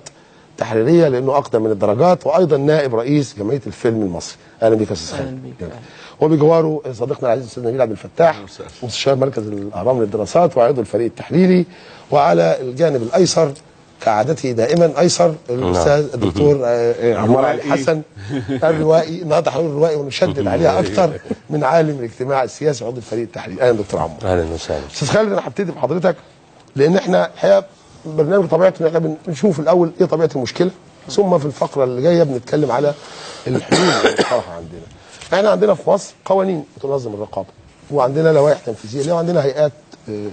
تحريرية لانه اقدم من الدرجات، وايضا نائب رئيس جمعية الفيلم المصري. اهلا بك يا استاذ خالد. وبجواره صديقنا العزيز الاستاذ نبيل عبد الفتاح، مستشار مركز الاهرام للدراسات وعضو الفريق التحليلي، وعلى الجانب الايسر كعادته دائما ايسر الاستاذ الدكتور عمار علي حسن الروائي. النهارده هنقول الروائي ونشدد عليها اكثر من عالم الاجتماع السياسي وعضو الفريق التحليلي. اهلا دكتور عمار. اهلا وسهلا. استاذ خالد، انا هبتدي بحضرتك لان احنا الحقيقه برنامج طبيعته ان احنا بنشوف الاول ايه طبيعه المشكله، ثم في الفقره اللي جايه بنتكلم على الحلول المقترحه عندنا. احنا عندنا في مصر قوانين بتنظم الرقابه، وعندنا لوائح تنفيذيه، وعندنا هيئات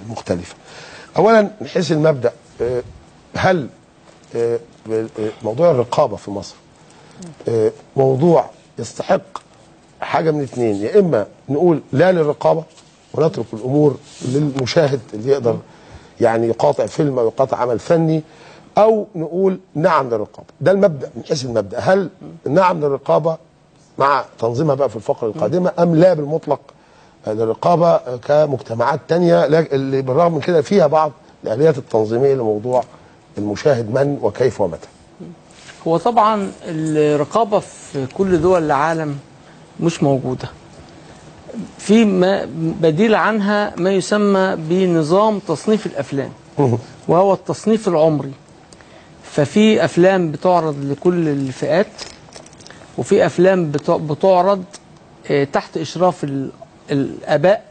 مختلفه. اولا من حيث المبدا، هل موضوع الرقابه في مصر موضوع يستحق حاجه من اثنين؟ يا اما نقول لا للرقابه ونترك الامور للمشاهد اللي يقدر يعني يقاطع فيلم او يقاطع عمل فني، او نقول نعم للرقابه. ده المبدا من حيث المبدا. هل نعم للرقابه مع تنظيمها بقى في الفقره القادمه ام لا بالمطلق الرقابه كمجتمعات تانية اللي بالرغم من كده فيها بعض الاليات التنظيميه لموضوع المشاهد من وكيف ومتى. هو طبعا الرقابه في كل دول العالم مش موجوده. في بديل عنها ما يسمى بنظام تصنيف الافلام وهو التصنيف العمري. ففي افلام بتعرض لكل الفئات، وفي افلام بتعرض تحت اشراف الاباء.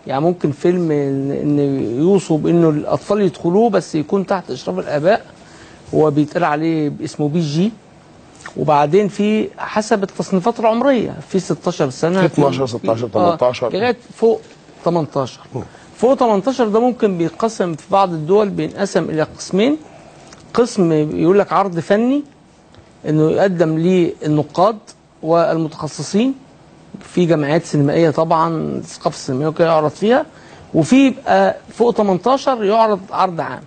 يعني ممكن فيلم ان يوصوا بانه الاطفال يدخلوه بس يكون تحت اشراف الاباء، هو بيتقال عليه اسمه BG. وبعدين في حسب التصنيفات العمريه، في 16 سنه، 12 16 18 لغايه فوق 18. فوق 18 ده ممكن بينقسم في بعض الدول، بينقسم الى قسمين. قسم يقول لك عرض فني، انه يقدم للنقاد والمتخصصين في جمعيات سينمائيه، طبعا الثقافه السينمائيه وكده يعرض فيها. وفي يبقى فوق 18 يعرض عرض عام.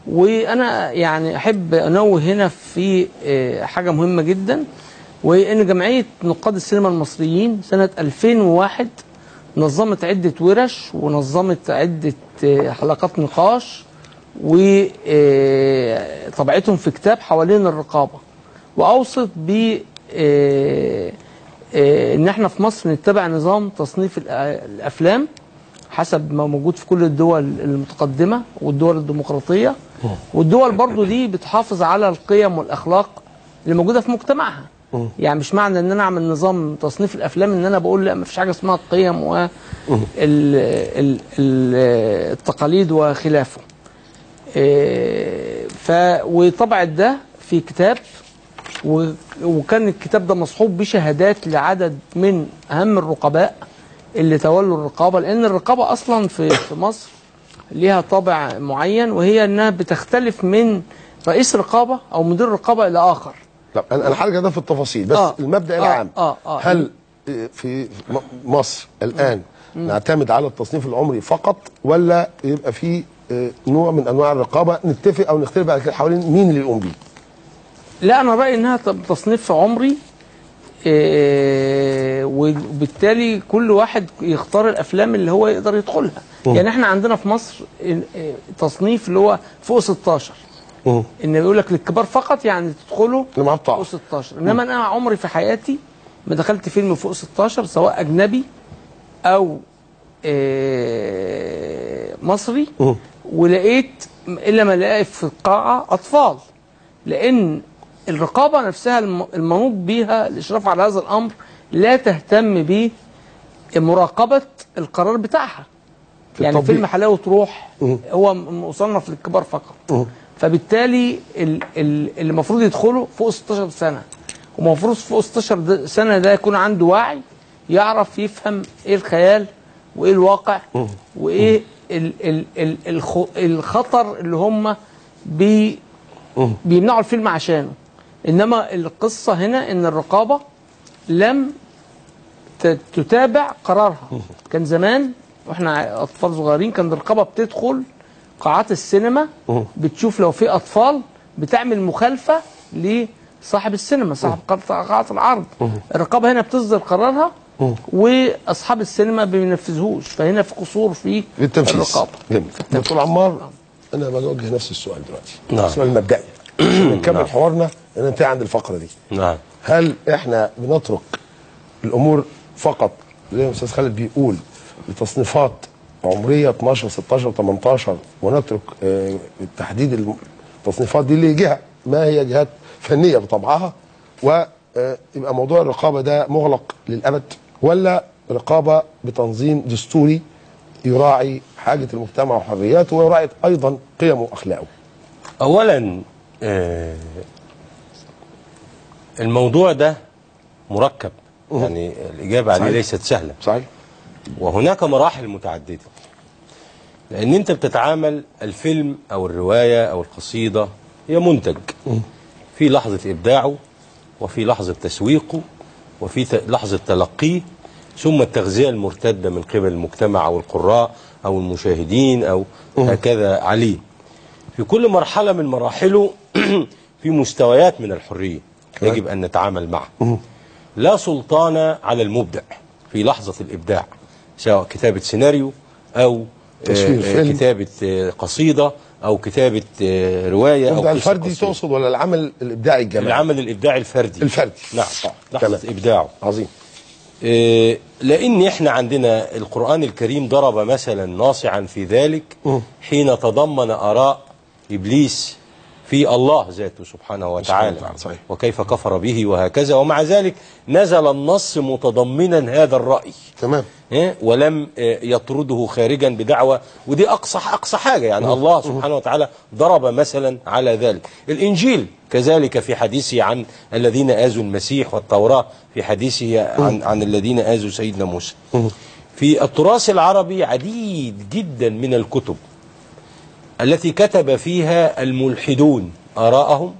وانا يعني احب انوه هنا في حاجه مهمه جدا، وهي ان جمعيه نقاد السينما المصريين سنه 2001 نظمت عده ورش ونظمت عده حلقات نقاش وطبعتهم في كتاب حوالين الرقابه، واوصت ب ان احنا في مصر نتبع نظام تصنيف الافلام حسب ما موجود في كل الدول المتقدمه والدول الديمقراطيه، والدول برضو دي بتحافظ على القيم والاخلاق اللي موجوده في مجتمعها. يعني مش معنى ان انا اعمل نظام تصنيف الافلام ان انا بقول لا ما فيش حاجه اسمها القيم والتقاليد وخلافه. وطبعت ده في كتاب، وكان الكتاب ده مصحوب بشهادات لعدد من اهم الرقباء اللي تولوا الرقابه، لان الرقابه اصلا في مصر ليها طابع معين، وهي انها بتختلف من رئيس رقابه او مدير رقابه الى اخر. لا انا حاجه ده في التفاصيل بس المبدا العام. هل في مصر الان نعتمد على التصنيف العمري فقط، ولا يبقى في نوع من انواع الرقابه نتفق او نختلف بعد كده حوالين مين اللي يقوم بيه؟ لا انا رايي انها تصنيف عمري، وبالتالي كل واحد يختار الافلام اللي هو يقدر يدخلها. يعني احنا عندنا في مصر تصنيف اللي هو فوق 16، ان بيقول لك للكبار فقط، يعني تدخلوا فوق 16. انما انا عمري في حياتي ما دخلت فيلم فوق 16 سواء اجنبي او مصري ولقيت الا ما الاقي في القاعه اطفال، لان الرقابه نفسها المنوط بيها الاشراف على هذا الامر لا تهتم بمراقبه القرار بتاعها. يعني فيلم حلاوه روح هو مصنف للكبار فقط، فبالتالي اللي المفروض يدخله فوق 16 سنه، ومفروض فوق 16 سنه ده يكون عنده وعي، يعرف يفهم ايه الخيال وايه الواقع وايه الخطر اللي هم بيمنعوا الفيلم عشانه. انما القصه هنا ان الرقابه لم تتابع قرارها. كان زمان واحنا اطفال صغيرين كان الرقابه بتدخل قاعات السينما، بتشوف لو في اطفال بتعمل مخالفه لصاحب السينما، صاحب قاعه العرض. الرقابه هنا بتصدر قرارها واصحاب السينما ما بينفذوش، فهنا في قصور في الرقابه. دكتور عمار، انا بوجه نفس السؤال دلوقتي، السؤال المبدئي عشان نكمل حوارنا ننتهي عند الفقره دي. هل احنا بنترك الامور فقط زي ما الاستاذ خالد بيقول لتصنيفات عمريه 12 16 18 ونترك تحديد التصنيفات دي لجهه ما هي جهات فنيه بطبعها، ويبقى موضوع الرقابه ده مغلق للابد، ولا رقابه بتنظيم دستوري يراعي حاجه المجتمع وحرياته ويراعي ايضا قيمه واخلاقه؟ اولا الموضوع ده مركب، يعني الاجابه عليه ليست سهله. صحيح. وهناك مراحل متعدده، لان انت بتتعامل الفيلم او الروايه او القصيده هي منتج في لحظه ابداعه وفي لحظه تسويقه وفي لحظه تلقيه، ثم التغذيه المرتده من قبل المجتمع او القراء او المشاهدين او هكذا عليه. في كل مرحله من مراحله في مستويات من الحريه يجب ان نتعامل معها. لا سلطان على المبدع في لحظه الابداع، سواء كتابة سيناريو أو تصوير فيلم، كتابة قصيدة أو كتابة رواية أو الفردي تقصد ولا العمل الإبداعي الجماعي؟ العمل الإبداعي الفردي. نعم، لحظة إبداعه. عظيم. لأن إحنا عندنا القرآن الكريم ضرب مثلا ناصعا في ذلك حين تضمن آراء إبليس في الله ذاته سبحانه وتعالى، وكيف كفر به وهكذا، ومع ذلك نزل النص متضمنا هذا الرأي. تمام. ولم يطرده خارجا بدعوة، ودي أقصى حاجة يعني. الله سبحانه وتعالى ضرب مثلا على ذلك. الإنجيل كذلك في حديثه عن الذين آذوا المسيح، والتوراة في حديثه عن الذين آذوا سيدنا موسى. في التراث العربي عديد جدا من الكتب التي كتب فيها الملحدون آراءهم،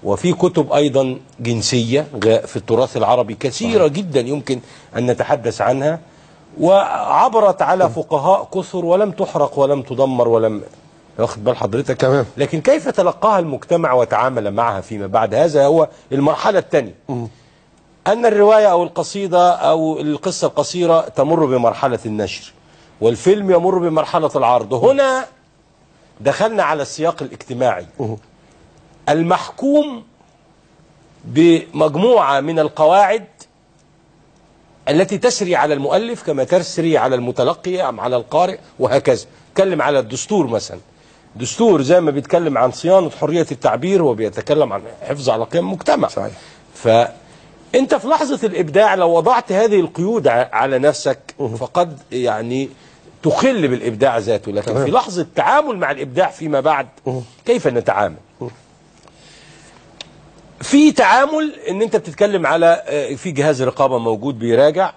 وفي كتب أيضا جنسية في التراث العربي كثيرة جدا يمكن أن نتحدث عنها، وعبرت على فقهاء كثر ولم تحرق ولم تدمر ولم، واخد بال حضرتك؟ تمام. لكن كيف تلقاها المجتمع وتعامل معها فيما بعد؟ هذا هو المرحلة الثانية. أن الرواية أو القصيدة أو القصة القصيرة تمر بمرحلة النشر، والفيلم يمر بمرحلة العرض. هنا دخلنا على السياق الاجتماعي المحكوم بمجموعة من القواعد التي تسري على المؤلف كما تسري على المتلقي أم على القارئ وهكذا. تكلم على الدستور مثلا، دستور زي ما بيتكلم عن صيانة حرية التعبير وبيتكلم عن حفظ على قيم المجتمع. صحيح. فأنت في لحظة الإبداع لو وضعت هذه القيود على نفسك فقد يعني تخل بالإبداع ذاته. لكن في لحظة التعامل مع الإبداع فيما بعد كيف نتعامل؟ في تعامل ان انت بتتكلم على في جهاز رقابة موجود بيراجع،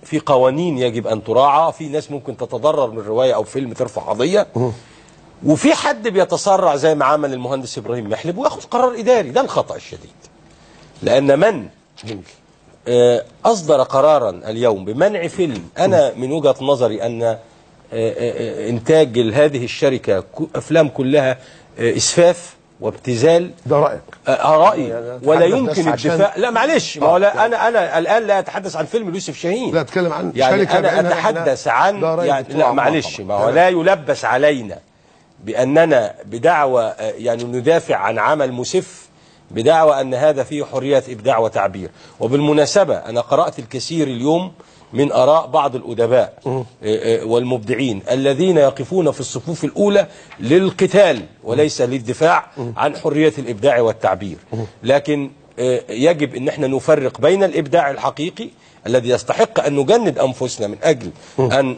في قوانين يجب ان تراعى، في ناس ممكن تتضرر من رواية او فيلم ترفع قضية، وفي حد بيتسرع زي ما عمل المهندس ابراهيم محلب وياخذ قرار اداري. ده الخطأ الشديد، لان من اصدر قرارا اليوم بمنع فيلم، انا من وجهة نظري ان انتاج هذه الشركة افلام كلها اسفاف وابتذال. ده رأيك؟ رأيي، ولا يمكن الدفاع. لا معلش، ما هو انا الان لا اتحدث عن فيلم يوسف شاهين، لا اتكلم عن يعني شركة. انا اتحدث عن يعني لا معلش، ما هو لا يلبس علينا باننا بدعوى يعني ندافع عن عمل مسف بدعوى ان هذا فيه حرية ابداع وتعبير. وبالمناسبة انا قرأت الكثير اليوم من آراء بعض الأدباء والمبدعين الذين يقفون في الصفوف الأولى للقتال وليس للدفاع عن حرية الإبداع والتعبير. لكن يجب أن احنا نفرق بين الإبداع الحقيقي الذي يستحق أن نجند أنفسنا من أجل أن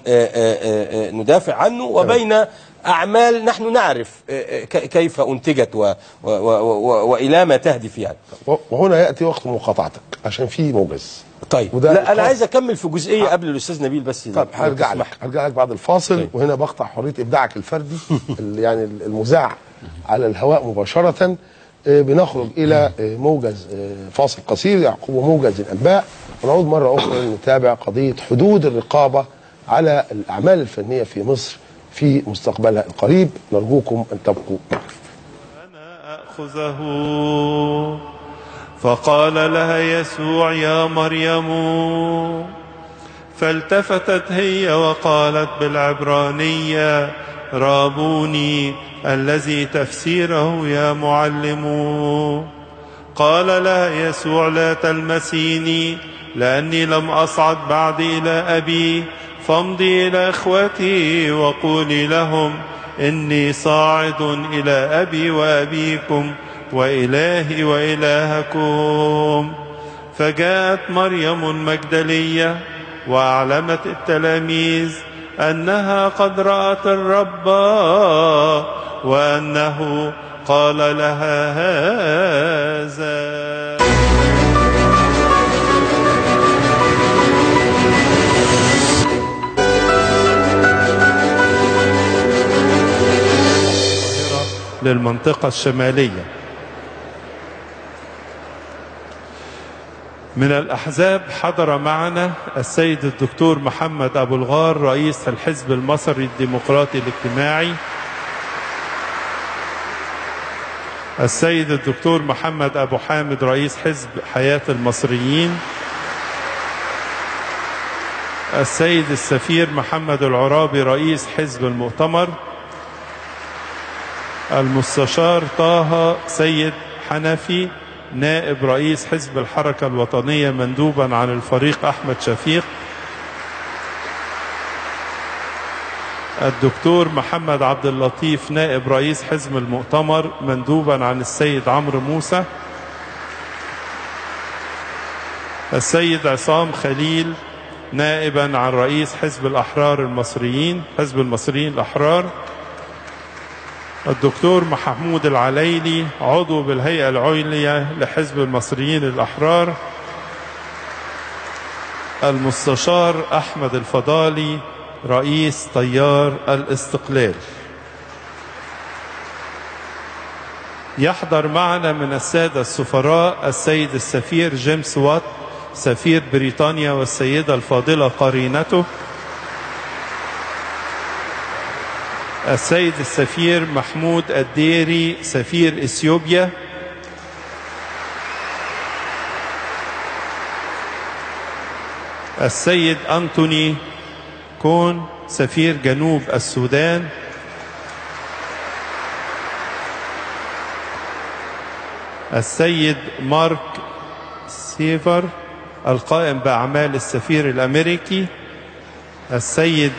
ندافع عنه، وبين أعمال نحن نعرف كيف أنتجت وإلى ما تهدف يعني. وهنا يأتي وقت مقاطعتك عشان في موجز. طيب لا انا عايز اكمل في جزئيه قبل الاستاذ نبيل بس. طيب هرجع لك بعد الفاصل. طيب. وهنا بقطع حريه ابداعك الفردي يعني المذاع على الهواء مباشره. بنخرج الى موجز فاصل قصير يعقوب موجز الانباء، ونعود مره اخرى نتابع قضيه حدود الرقابه على الاعمال الفنيه في مصر في مستقبلها القريب. نرجوكم ان تبقوا أنا أخذه. فقال لها يسوع يا مريم، فالتفتت هي وقالت بالعبرانية رابوني، الذي تفسيره يا معلم. قال لها يسوع لا تلمسيني لأني لم أصعد بعد إلى أبي، فامضي إلى إخوتي وقولي لهم إني صاعد إلى أبي وأبيكم وإلهي وإلهكم. فجاءت مريم المجدلية وأعلمت التلاميذ أنها قد رأت الرب وأنه قال لها هذا. للمنطقة الشمالية. من الأحزاب حضر معنا السيد الدكتور محمد أبو الغار رئيس الحزب المصري الديمقراطي الاجتماعي، السيد الدكتور محمد أبو حامد رئيس حزب حياة المصريين، السيد السفير محمد العرابي رئيس حزب المؤتمر، المستشار طه سيد حنفي نائب رئيس حزب الحركة الوطنية مندوبا عن الفريق أحمد شفيق، الدكتور محمد عبد اللطيف نائب رئيس حزب المؤتمر مندوبا عن السيد عمرو موسى، السيد عصام خليل نائبا عن رئيس حزب الأحرار المصريين حزب المصريين الأحرار، الدكتور محمود العليلي عضو بالهيئة العليا لحزب المصريين الأحرار، المستشار أحمد الفضالي رئيس تيار الاستقلال. يحضر معنا من السادة السفراء السيد السفير جيمس وات سفير بريطانيا والسيدة الفاضلة قرينته، السيد السفير محمود الديري سفير إثيوبيا، السيد أنتوني كون سفير جنوب السودان، السيد مارك سيفر القائم بأعمال السفير الأمريكي، السيد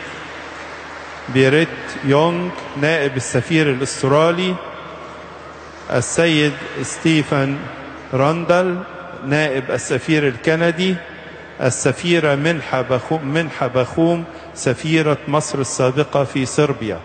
بيريت يونغ نائب السفير الأسترالي، السيد ستيفن راندل نائب السفير الكندي، السفيرة منحة بخوم سفيرة مصر السابقة في صربيا.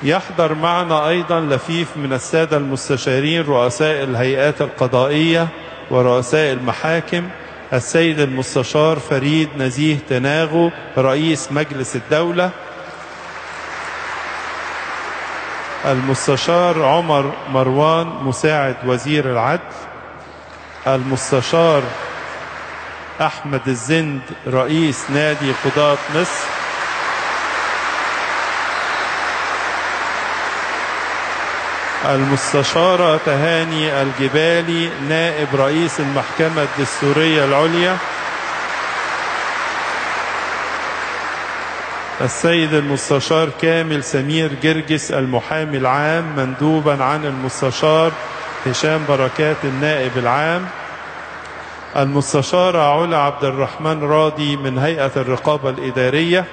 يحضر معنا أيضا لفيف من السادة المستشارين رؤساء الهيئات القضائية ورؤساء المحاكم، السيد المستشار فريد نزيه تناغو رئيس مجلس الدولة، المستشار عمر مروان مساعد وزير العدل، المستشار أحمد الزند رئيس نادي قضاة مصر، المستشارة تهاني الجبالي نائب رئيس المحكمة الدستورية العليا، السيد المستشار كامل سمير جرجس المحامي العام مندوبا عن المستشار هشام بركات النائب العام، المستشارة علا عبد الرحمن راضي من هيئة الرقابة الإدارية.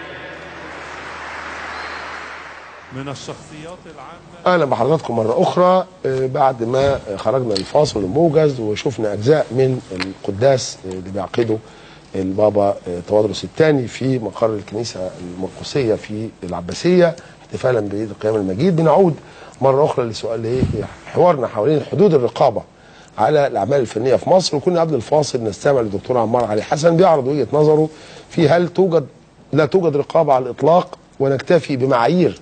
من الشخصيات العامة أهلا بحضراتكم مرة أخرى بعد ما خرجنا الفاصل الموجز وشفنا أجزاء من القداس اللي بيعقده البابا تواضروس الثاني في مقر الكنيسة المرقسية في العباسية احتفالا بعيد القيامة المجيد. بنعود مرة أخرى لسؤال حوارنا حوالين حدود الرقابة على الأعمال الفنية في مصر، وكنا قبل الفاصل نستمع للدكتور عمار علي حسن بيعرض وجهة نظره في هل لا توجد رقابة على الإطلاق ونكتفي بمعايير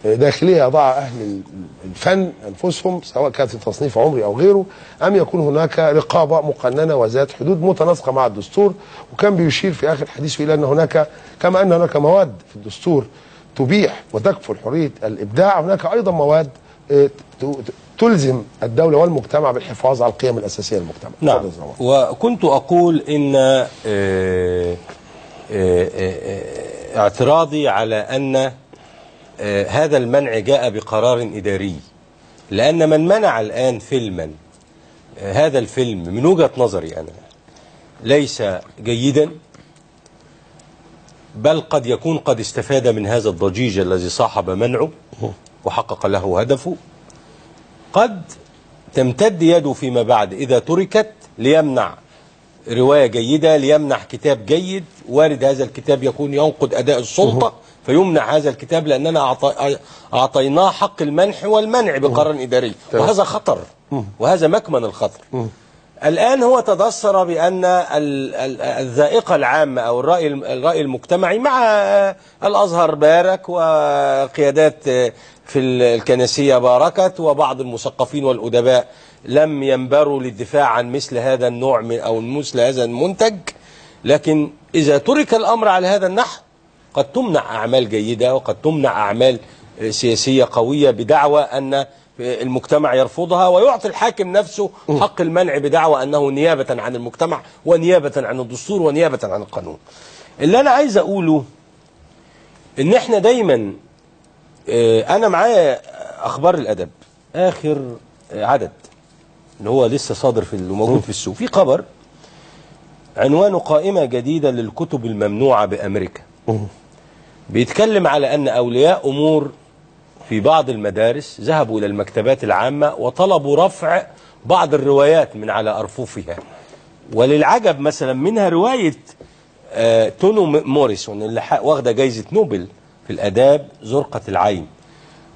داخلية يضع أهل الفن أنفسهم سواء كانت في تصنيف عمري أو غيره، أم يكون هناك رقابة مقننة وذات حدود متناسقة مع الدستور. وكان بيشير في آخر حديثه إلى أن هناك كما أن هناك مواد في الدستور تبيح وتكفل حرية الإبداع، هناك أيضا مواد تلزم الدولة والمجتمع بالحفاظ على القيم الأساسية للمجتمع. نعم. وكنت أقول إن اعتراضي على أن هذا المنع جاء بقرار إداري، لأن من منع الآن فيلما هذا الفيلم من وجهة نظري أنا ليس جيدا، بل قد يكون قد استفاد من هذا الضجيج الذي صاحب منعه وحقق له هدفه، قد تمتد يده فيما بعد إذا تركت ليمنع رواية جيدة، ليمنع كتاب جيد، وارد هذا الكتاب يكون ينقض أداء السلطة فيمنع هذا الكتاب لأننا أعطيناه حق المنح والمنع بقرار إداري، وهذا خطر وهذا مكمن الخطر. الآن هو تدثر بأن الذائقة العامة أو الرأي المجتمعي مع الأزهر بارك وقيادات في الكنسية باركت وبعض المثقفين والأدباء لم ينبروا للدفاع عن مثل هذا النوع أو مثل هذا المنتج، لكن إذا ترك الأمر على هذا النحو قد تمنع أعمال جيدة وقد تمنع أعمال سياسية قوية بدعوى أن المجتمع يرفضها، ويعطي الحاكم نفسه حق المنع بدعوى أنه نيابة عن المجتمع ونيابة عن الدستور ونيابة عن القانون. اللي أنا عايز أقوله إن إحنا دايما أنا معايا أخبار الأدب آخر عدد اللي هو لسه صادر وموجود في السوق، في خبر عنوانه قائمة جديدة للكتب الممنوعة بأمريكا. بيتكلم على أن أولياء أمور في بعض المدارس ذهبوا إلى المكتبات العامة وطلبوا رفع بعض الروايات من على أرفوفها، وللعجب مثلا منها رواية تونو موريسون اللي واخدة جايزة نوبل في الآداب، زرقة العين.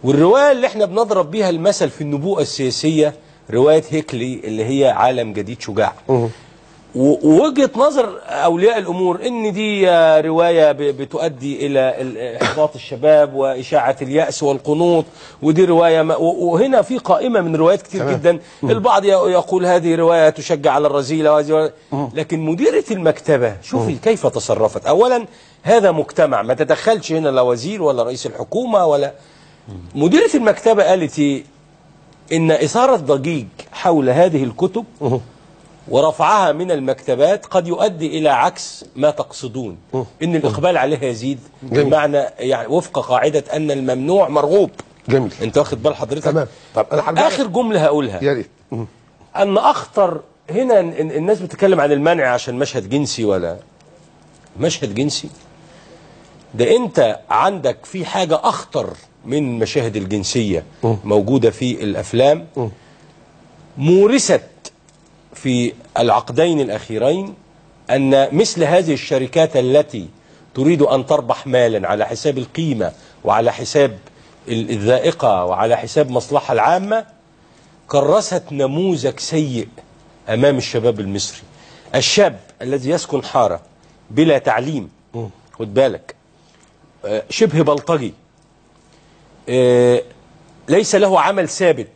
والرواية اللي احنا بنضرب بيها المثل في النبوءة السياسية رواية هيكلي اللي هي عالم جديد شجاع. ووجهة نظر أولياء الأمور إن دي رواية بتؤدي إلى إحباط الشباب وإشاعة اليأس والقنوط، ودي رواية وهنا في قائمة من روايات كتير جدا. البعض يقول هذه رواية تشجع على الرذيلة، لكن مديرة المكتبة شوفي كيف تصرفت. أولا هذا مجتمع ما تدخلش هنا لا وزير ولا رئيس الحكومة ولا مديرة المكتبة. قالت إن إثارة ضجيج حول هذه الكتب ورفعها من المكتبات قد يؤدي إلى عكس ما تقصدون، إن الإقبال عليها يزيد، بمعنى يعني وفق قاعدة أن الممنوع مرغوب. جميل. أنت واخد بال حضرتك؟ تمام. طب أنا آخر جملة هقولها يا ريت. أن أخطر هنا الناس بتتكلم عن المنع عشان مشهد جنسي ولا مشهد جنسي، ده أنت عندك في حاجة أخطر من المشاهد الجنسية موجودة في الأفلام، مورست في العقدين الأخيرين أن مثل هذه الشركات التي تريد أن تربح مالا على حساب القيمة وعلى حساب الذائقة وعلى حساب مصلحة العامة كرست نموذج سيء أمام الشباب المصري. الشاب الذي يسكن حارة بلا تعليم، خد بالك، شبه بلطجي، ليس له عمل ثابت،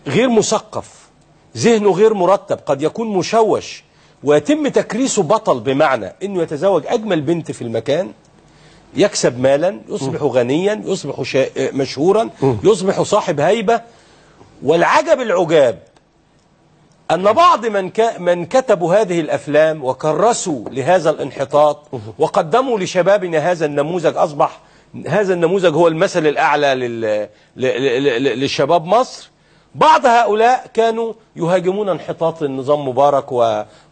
غير مثقف، ذهنه غير مرتب، قد يكون مشوش، ويتم تكريسه بطل بمعنى انه يتزوج اجمل بنت في المكان، يكسب مالا، يصبح غنيا، يصبح مشهورا، يصبح صاحب هيبة. والعجب العجاب ان بعض من كتبوا هذه الافلام وكرسوا لهذا الانحطاط وقدموا لشبابنا هذا النموذج، اصبح هذا النموذج هو المثل الاعلى للشباب مصر. بعض هؤلاء كانوا يهاجمون انحطاط النظام مبارك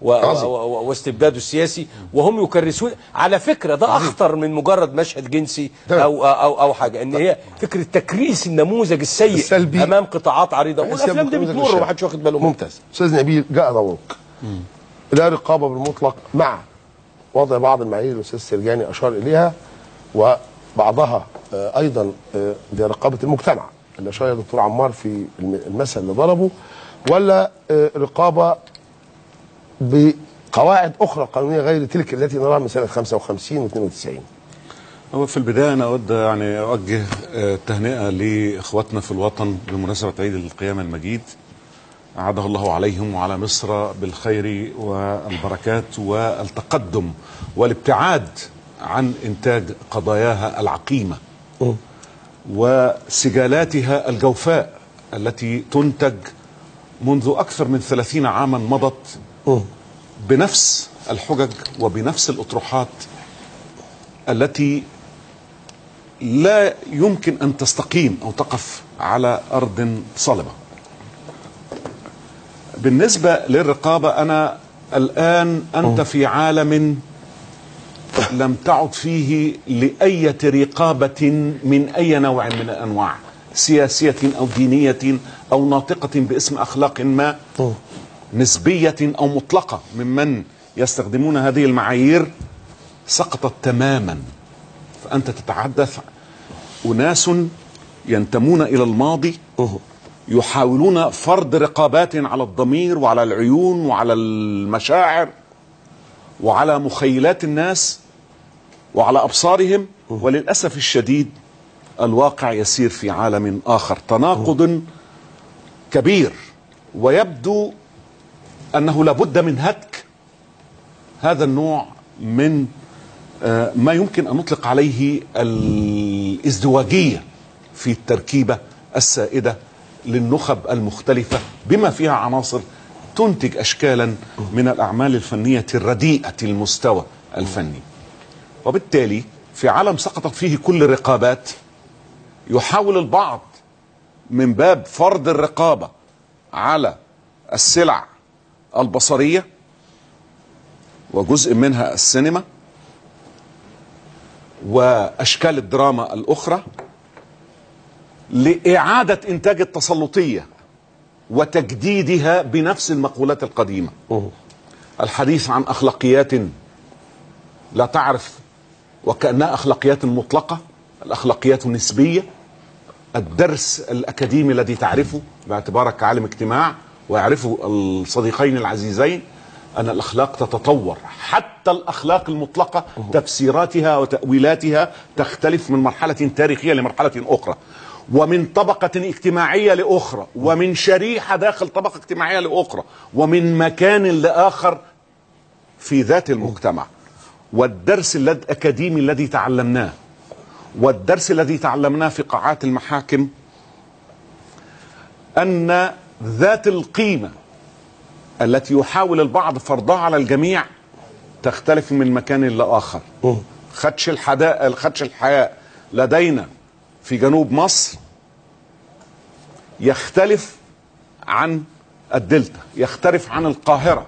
واستبداده السياسي، وهم يكرسون. على فكرة ده أخطر من مجرد مشهد جنسي أو حاجة، إن هي فكرة تكريس النموذج السيء أمام قطاعات عريضة، والأفلام دي بتمر ومحدش واخد باله. ممتاز. أستاذ نبيل، جاء دورك. لا رقابة بالمطلق مع وضع بعض المعايير الأستاذ سرجاني أشار إليها، وبعضها أيضا لرقابة المجتمع اللي أشار الدكتور عمار في المثل اللي ضربه، ولا رقابة بقواعد أخرى قانونية غير تلك التي نراها من سنة 55 و 92؟ هو في البداية أنا أود يعني أوجه تهنئة لإخواتنا في الوطن بمناسبة عيد القيامة المجيد، أعاده الله عليهم وعلى مصر بالخير والبركات والتقدم والابتعاد عن إنتاج قضاياها العقيمة وسجالاتها الجوفاء التي تنتج منذ أكثر من 30 عاما مضت بنفس الحجج وبنفس الأطروحات التي لا يمكن أن تستقيم أو تقف على أرض صلبة. بالنسبة للرقابة، أنا الآن أنت في عالم لم تعد فيه لأية رقابة من أي نوع من الأنواع، سياسية أو دينية أو ناطقة باسم أخلاق ما، نسبية أو مطلقة، ممن يستخدمون هذه المعايير سقطت تماما. فأنت تتحدث أناس ينتمون إلى الماضي يحاولون فرض رقابات على الضمير وعلى العيون وعلى المشاعر وعلى مخيلات الناس وعلى أبصارهم، وللأسف الشديد الواقع يسير في عالم آخر. تناقض كبير، ويبدو أنه لابد من هتك هذا النوع من ما يمكن أن نطلق عليه الازدواجية في التركيبة السائدة للنخب المختلفة بما فيها عناصر تنتج أشكالا من الأعمال الفنية الرديئة المستوى الفني. وبالتالي في عالم سقطت فيه كل الرقابات يحاول البعض من باب فرض الرقابة على السلع البصرية وجزء منها السينما وأشكال الدراما الأخرى لإعادة إنتاج التسلطية وتجديدها بنفس المقولات القديمة. الحديث عن أخلاقيات لا تعرف وكأنها أخلاقيات مطلقة، الأخلاقيات النسبية، الدرس الأكاديمي الذي تعرفه باعتبارك كعالم اجتماع ويعرفه الصديقين العزيزين أن الأخلاق تتطور، حتى الأخلاق المطلقة تفسيراتها وتأويلاتها تختلف من مرحلة تاريخية لمرحلة أخرى، ومن طبقة اجتماعية لأخرى، ومن شريحة داخل طبقة اجتماعية لأخرى، ومن مكان لآخر في ذات المجتمع. والدرس الأكاديمي الذي تعلمناه والدرس الذي تعلمناه في قاعات المحاكم أن ذات القيمة التي يحاول البعض فرضها على الجميع تختلف من مكان لآخر. خدش الحياء لدينا في جنوب مصر يختلف عن الدلتا، يختلف عن القاهرة،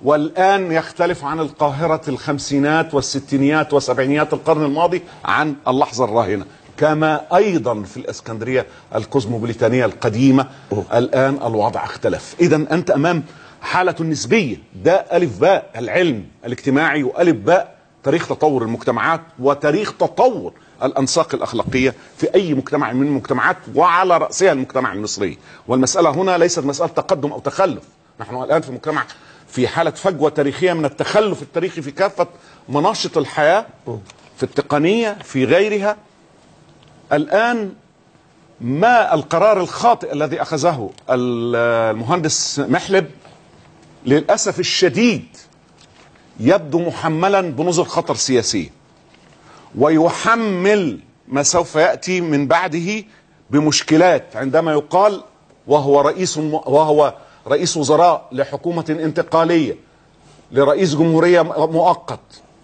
والآن يختلف عن القاهرة الخمسينات والستينيات وسبعينيات القرن الماضي عن اللحظة الراهنة، كما أيضا في الإسكندرية الكوزموبوليتانية القديمة الآن الوضع اختلف. إذن أنت أمام حالة نسبية، ده ألف باء العلم الاجتماعي وألف باء تاريخ تطور المجتمعات وتاريخ تطور الأنساق الأخلاقية في أي مجتمع من المجتمعات وعلى رأسها المجتمع المصري. والمسألة هنا ليست مسألة تقدم أو تخلف، نحن الآن في مجتمع في حالة فجوة تاريخية من التخلف التاريخي في كافة مناشط الحياة، في التقنية، في غيرها. الآن ما القرار الخاطئ الذي أخذه المهندس محلب للأسف الشديد يبدو محملا بنظر خطر سياسي، ويحمل ما سوف يأتي من بعده بمشكلات عندما يقال وهو رئيس وزراء لحكومة انتقالية لرئيس جمهورية مؤقت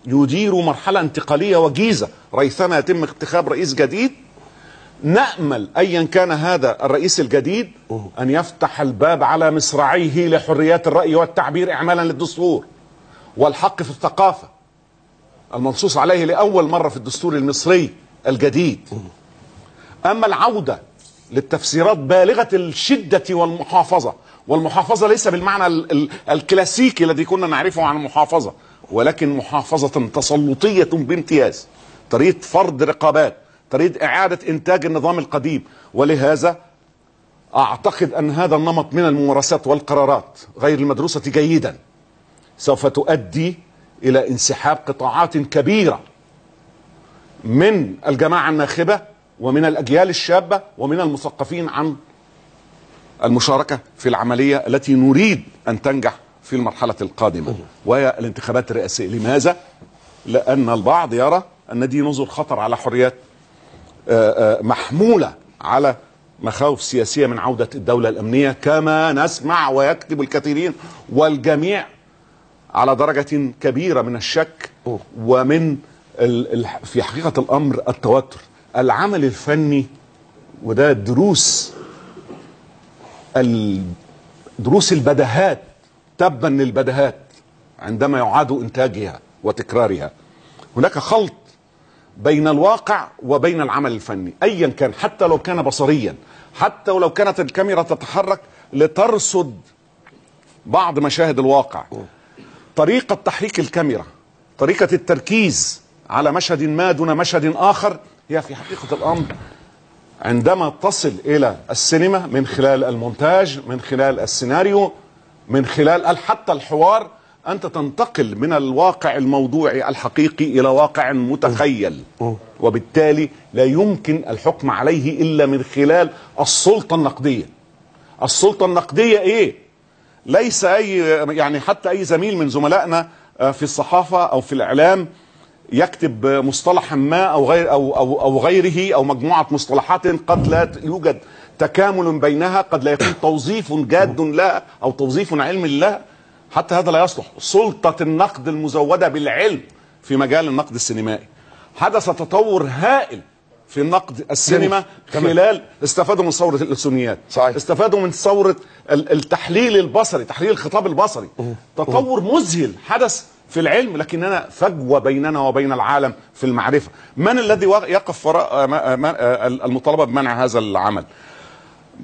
يدير مرحلة انتقالية وجيزة ريثما يتم انتخاب رئيس جديد. نأمل أيا كان هذا الرئيس الجديد أن يفتح الباب على مصراعيه لحريات الرأي والتعبير إعمالا للدستور والحق في الثقافة المنصوص عليه لأول مرة في الدستور المصري الجديد. أما العودة للتفسيرات بالغة الشدة والمحافظة ليس بالمعنى الكلاسيكي الذي كنا نعرفه عن المحافظة، ولكن محافظة تسلطية بامتياز، طريقة فرض رقابات، طريقة إعادة إنتاج النظام القديم. ولهذا أعتقد أن هذا النمط من الممارسات والقرارات غير المدروسة جيدا سوف تؤدي إلى انسحاب قطاعات كبيرة من الجماعة الناخبة ومن الأجيال الشابة ومن المثقفين عن المشاركة في العملية التي نريد أن تنجح في المرحلة القادمة وهي الانتخابات الرئاسية. لماذا؟ لأن البعض يرى أن دي نظر خطر على حريات محمولة على مخاوف سياسية من عودة الدولة الأمنية كما نسمع ويكتب الكثيرين، والجميع على درجة كبيرة من الشك ومن في حقيقة الأمر التوتر. العمل الفني وده دروس البداهات، تبا للبداهات عندما يعاد إنتاجها وتكرارها. هناك خلط بين الواقع وبين العمل الفني أيا كان، حتى لو كان بصريا، حتى ولو كانت الكاميرا تتحرك لترصد بعض مشاهد الواقع. طريقة تحريك الكاميرا، طريقة التركيز على مشهد ما دون مشهد آخر هي في حقيقة الأمر عندما تصل إلى السينما من خلال المونتاج، من خلال السيناريو، من خلال حتى الحوار، أنت تنتقل من الواقع الموضوعي الحقيقي إلى واقع متخيل، وبالتالي لا يمكن الحكم عليه إلا من خلال السلطة النقدية. السلطة النقدية إيه؟ ليس يعني حتى أي زميل من زملائنا في الصحافة أو في الإعلام يكتب مصطلحا ما أو غيره أو مجموعة مصطلحات قد لا يوجد تكامل بينها، قد لا يكون توظيف جاد لها أو توظيف علمي لها، حتى هذا لا يصلح. سلطة النقد المزودة بالعلم في مجال النقد السينمائي، حدث تطور هائل في النقد السينما خلال استفادوا من ثورة الإلكترونيات، استفادوا من ثورة التحليل البصري، تحليل الخطاب البصري، تطور مذهل حدث في العلم، لكننا فجوة بيننا وبين العالم في المعرفة. من الذي يقف وراء المطالبة بمنع هذا العمل؟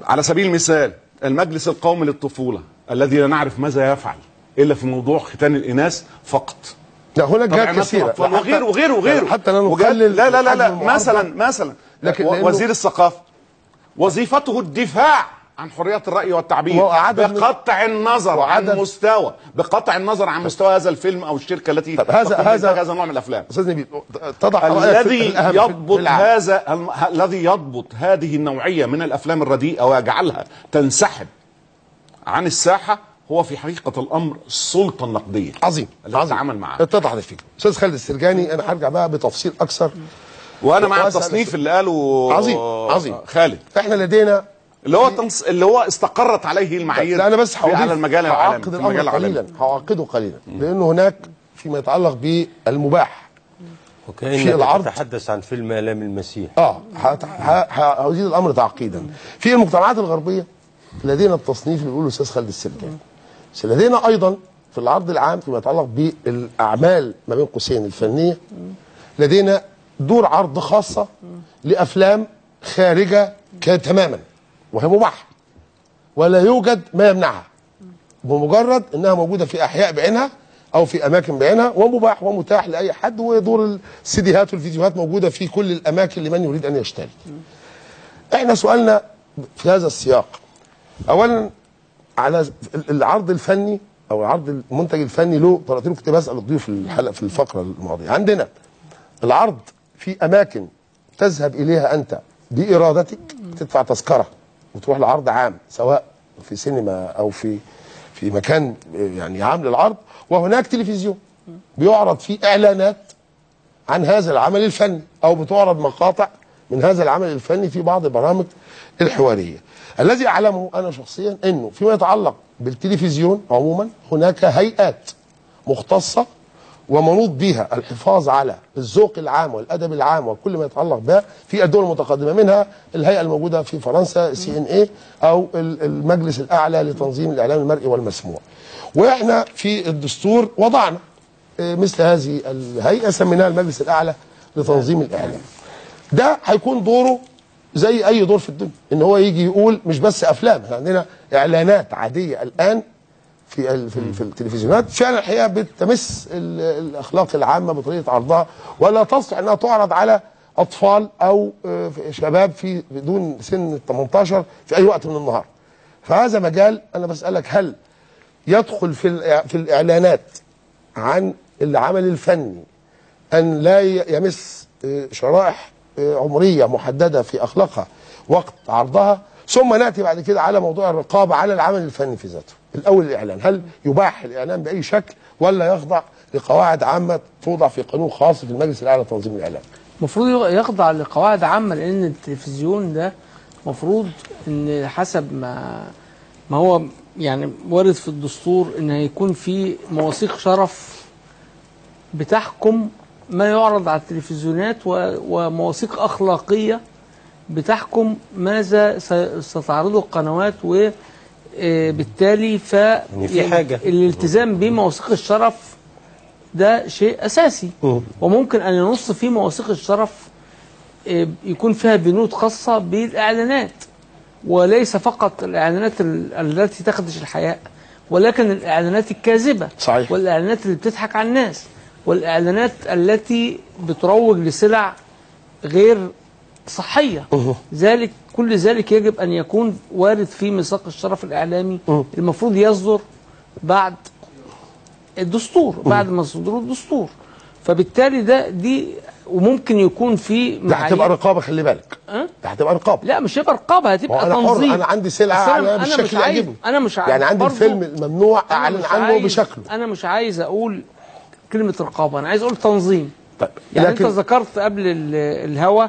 على سبيل المثال المجلس القومي للطفولة الذي لا نعرف ماذا يفعل إلا في موضوع ختان الإناث فقط. لا هناك جهات كثيرة وغيره حتى لا نقلل. لا مثلا لكن وزير الثقافة وظيفته الدفاع عن حرية الرأي والتعبير بقطع النظر عن مستوى هذا الفيلم أو الشركة التي هذا النوع من الأفلام. أستاذ نبيل تضع الذي يضبط هذه النوعية من الأفلام الرديئة ويجعلها تنسحب عن الساحة هو في حقيقة الأمر السلطة النقدية. عظيم تعامل معها. اتضحت الفكرة. أستاذ خالد السرجاني، أنا هرجع بقى بتفصيل أكثر وأنا مع التصنيف اللي قاله عظيم خالد. احنا لدينا اللي هو استقرت عليه المعايير. لا أنا بس على المجال العالمي. هعقده قليلا لأنه هناك فيما يتعلق بالمباح في العرض تتحدث عن فيلم آلام المسيح. هزيد الأمر تعقيدا. في المجتمعات الغربية لدينا التصنيف اللي بيقوله الأستاذ خالد السرجاني. لدينا أيضا في العرض العام فيما يتعلق بالأعمال ما بين قوسين الفنية، لدينا دور عرض خاصة لأفلام خارجة تماما وهي مباحة ولا يوجد ما يمنعها، بمجرد أنها موجودة في أحياء بعينها أو في أماكن بعينها، ومباح ومتاح لأي حد، ودور السيديهات والفيديوهات موجودة في كل الأماكن لمن يريد أن يشتري. احنا سؤالنا في هذا السياق أولا على العرض الفني أو العرض المنتج الفني له طريقتين. كنت بسأل الضيوف في الحلقة في الفقرة الماضية. عندنا العرض في أماكن تذهب إليها أنت بإرادتك، تدفع تذكرة وتروح لعرض عام سواء في سينما أو في مكان يعني عام للعرض، وهناك تلفزيون بيعرض فيه إعلانات عن هذا العمل الفني أو بتعرض مقاطع من هذا العمل الفني في بعض البرامج الحوارية. الذي أعلمه أنا شخصيا أنه فيما يتعلق بالتلفزيون عموما هناك هيئات مختصة ومنوط بها الحفاظ على الذوق العام والأدب العام وكل ما يتعلق بها في الدول المتقدمة، منها الهيئة الموجودة في فرنسا CNA أو المجلس الأعلى لتنظيم الإعلام المرئي والمسموع. وإحنا في الدستور وضعنا مثل هذه الهيئة سميناها المجلس الأعلى لتنظيم الإعلام. ده هيكون دوره زي أي دور في الدنيا، إن هو يجي يقول مش بس أفلام، احنا عندنا إعلانات عادية الآن في التلفزيونات فعلا الحقيقه بتمس الاخلاق العامه بطريقه عرضها، ولا تصلح انها تعرض على اطفال او شباب في بدون سن 18 في اي وقت من النهار. فهذا مجال انا بسالك، هل يدخل في الاعلانات عن العمل الفني ان لا يمس شرائح عمريه محدده في اخلاقها وقت عرضها، ثم ناتي بعد كده على موضوع الرقابه على العمل الفني في ذاته؟ الأول الإعلان، هل يباح الإعلان بأي شكل ولا يخضع لقواعد عامة توضع في قانون خاص في المجلس الأعلى لتنظيم الإعلام؟ المفروض يخضع لقواعد عامة، لأن التلفزيون ده مفروض إن حسب ما هو يعني وارد في الدستور إن هيكون في مواثيق شرف بتحكم ما يعرض على التلفزيونات، ومواثيق أخلاقية بتحكم ماذا ستعرضه القنوات، و بالتالي في حاجة الالتزام بمواثيق الشرف ده شيء أساسي. وممكن أن ينص في مواثيق الشرف يكون فيها بنود خاصة بالإعلانات، وليس فقط الإعلانات التي تخدش الحياء، ولكن الإعلانات الكاذبة. صحيح. والإعلانات اللي بتضحك على الناس، والإعلانات التي بتروج لسلع غير صحية. كل ذلك يجب أن يكون وارد في ميثاق الشرف الإعلامي المفروض يصدر بعد الدستور، بعد ما صدور الدستور. فبالتالي دي وممكن يكون في ده هتبقى رقابة، خلي بالك. ده هتبقى رقابة. لا مش هتبقى رقابة، هتبقى تنظيم. أنا عندي سلعة بالشكل يعجبني. أنا مش عايز يعني عندي الفيلم الممنوع أعلن عنه بشكله. أنا مش عايز أقول كلمة رقابة، أنا عايز أقول تنظيم. طيب يعني أنت ذكرت قبل الهوا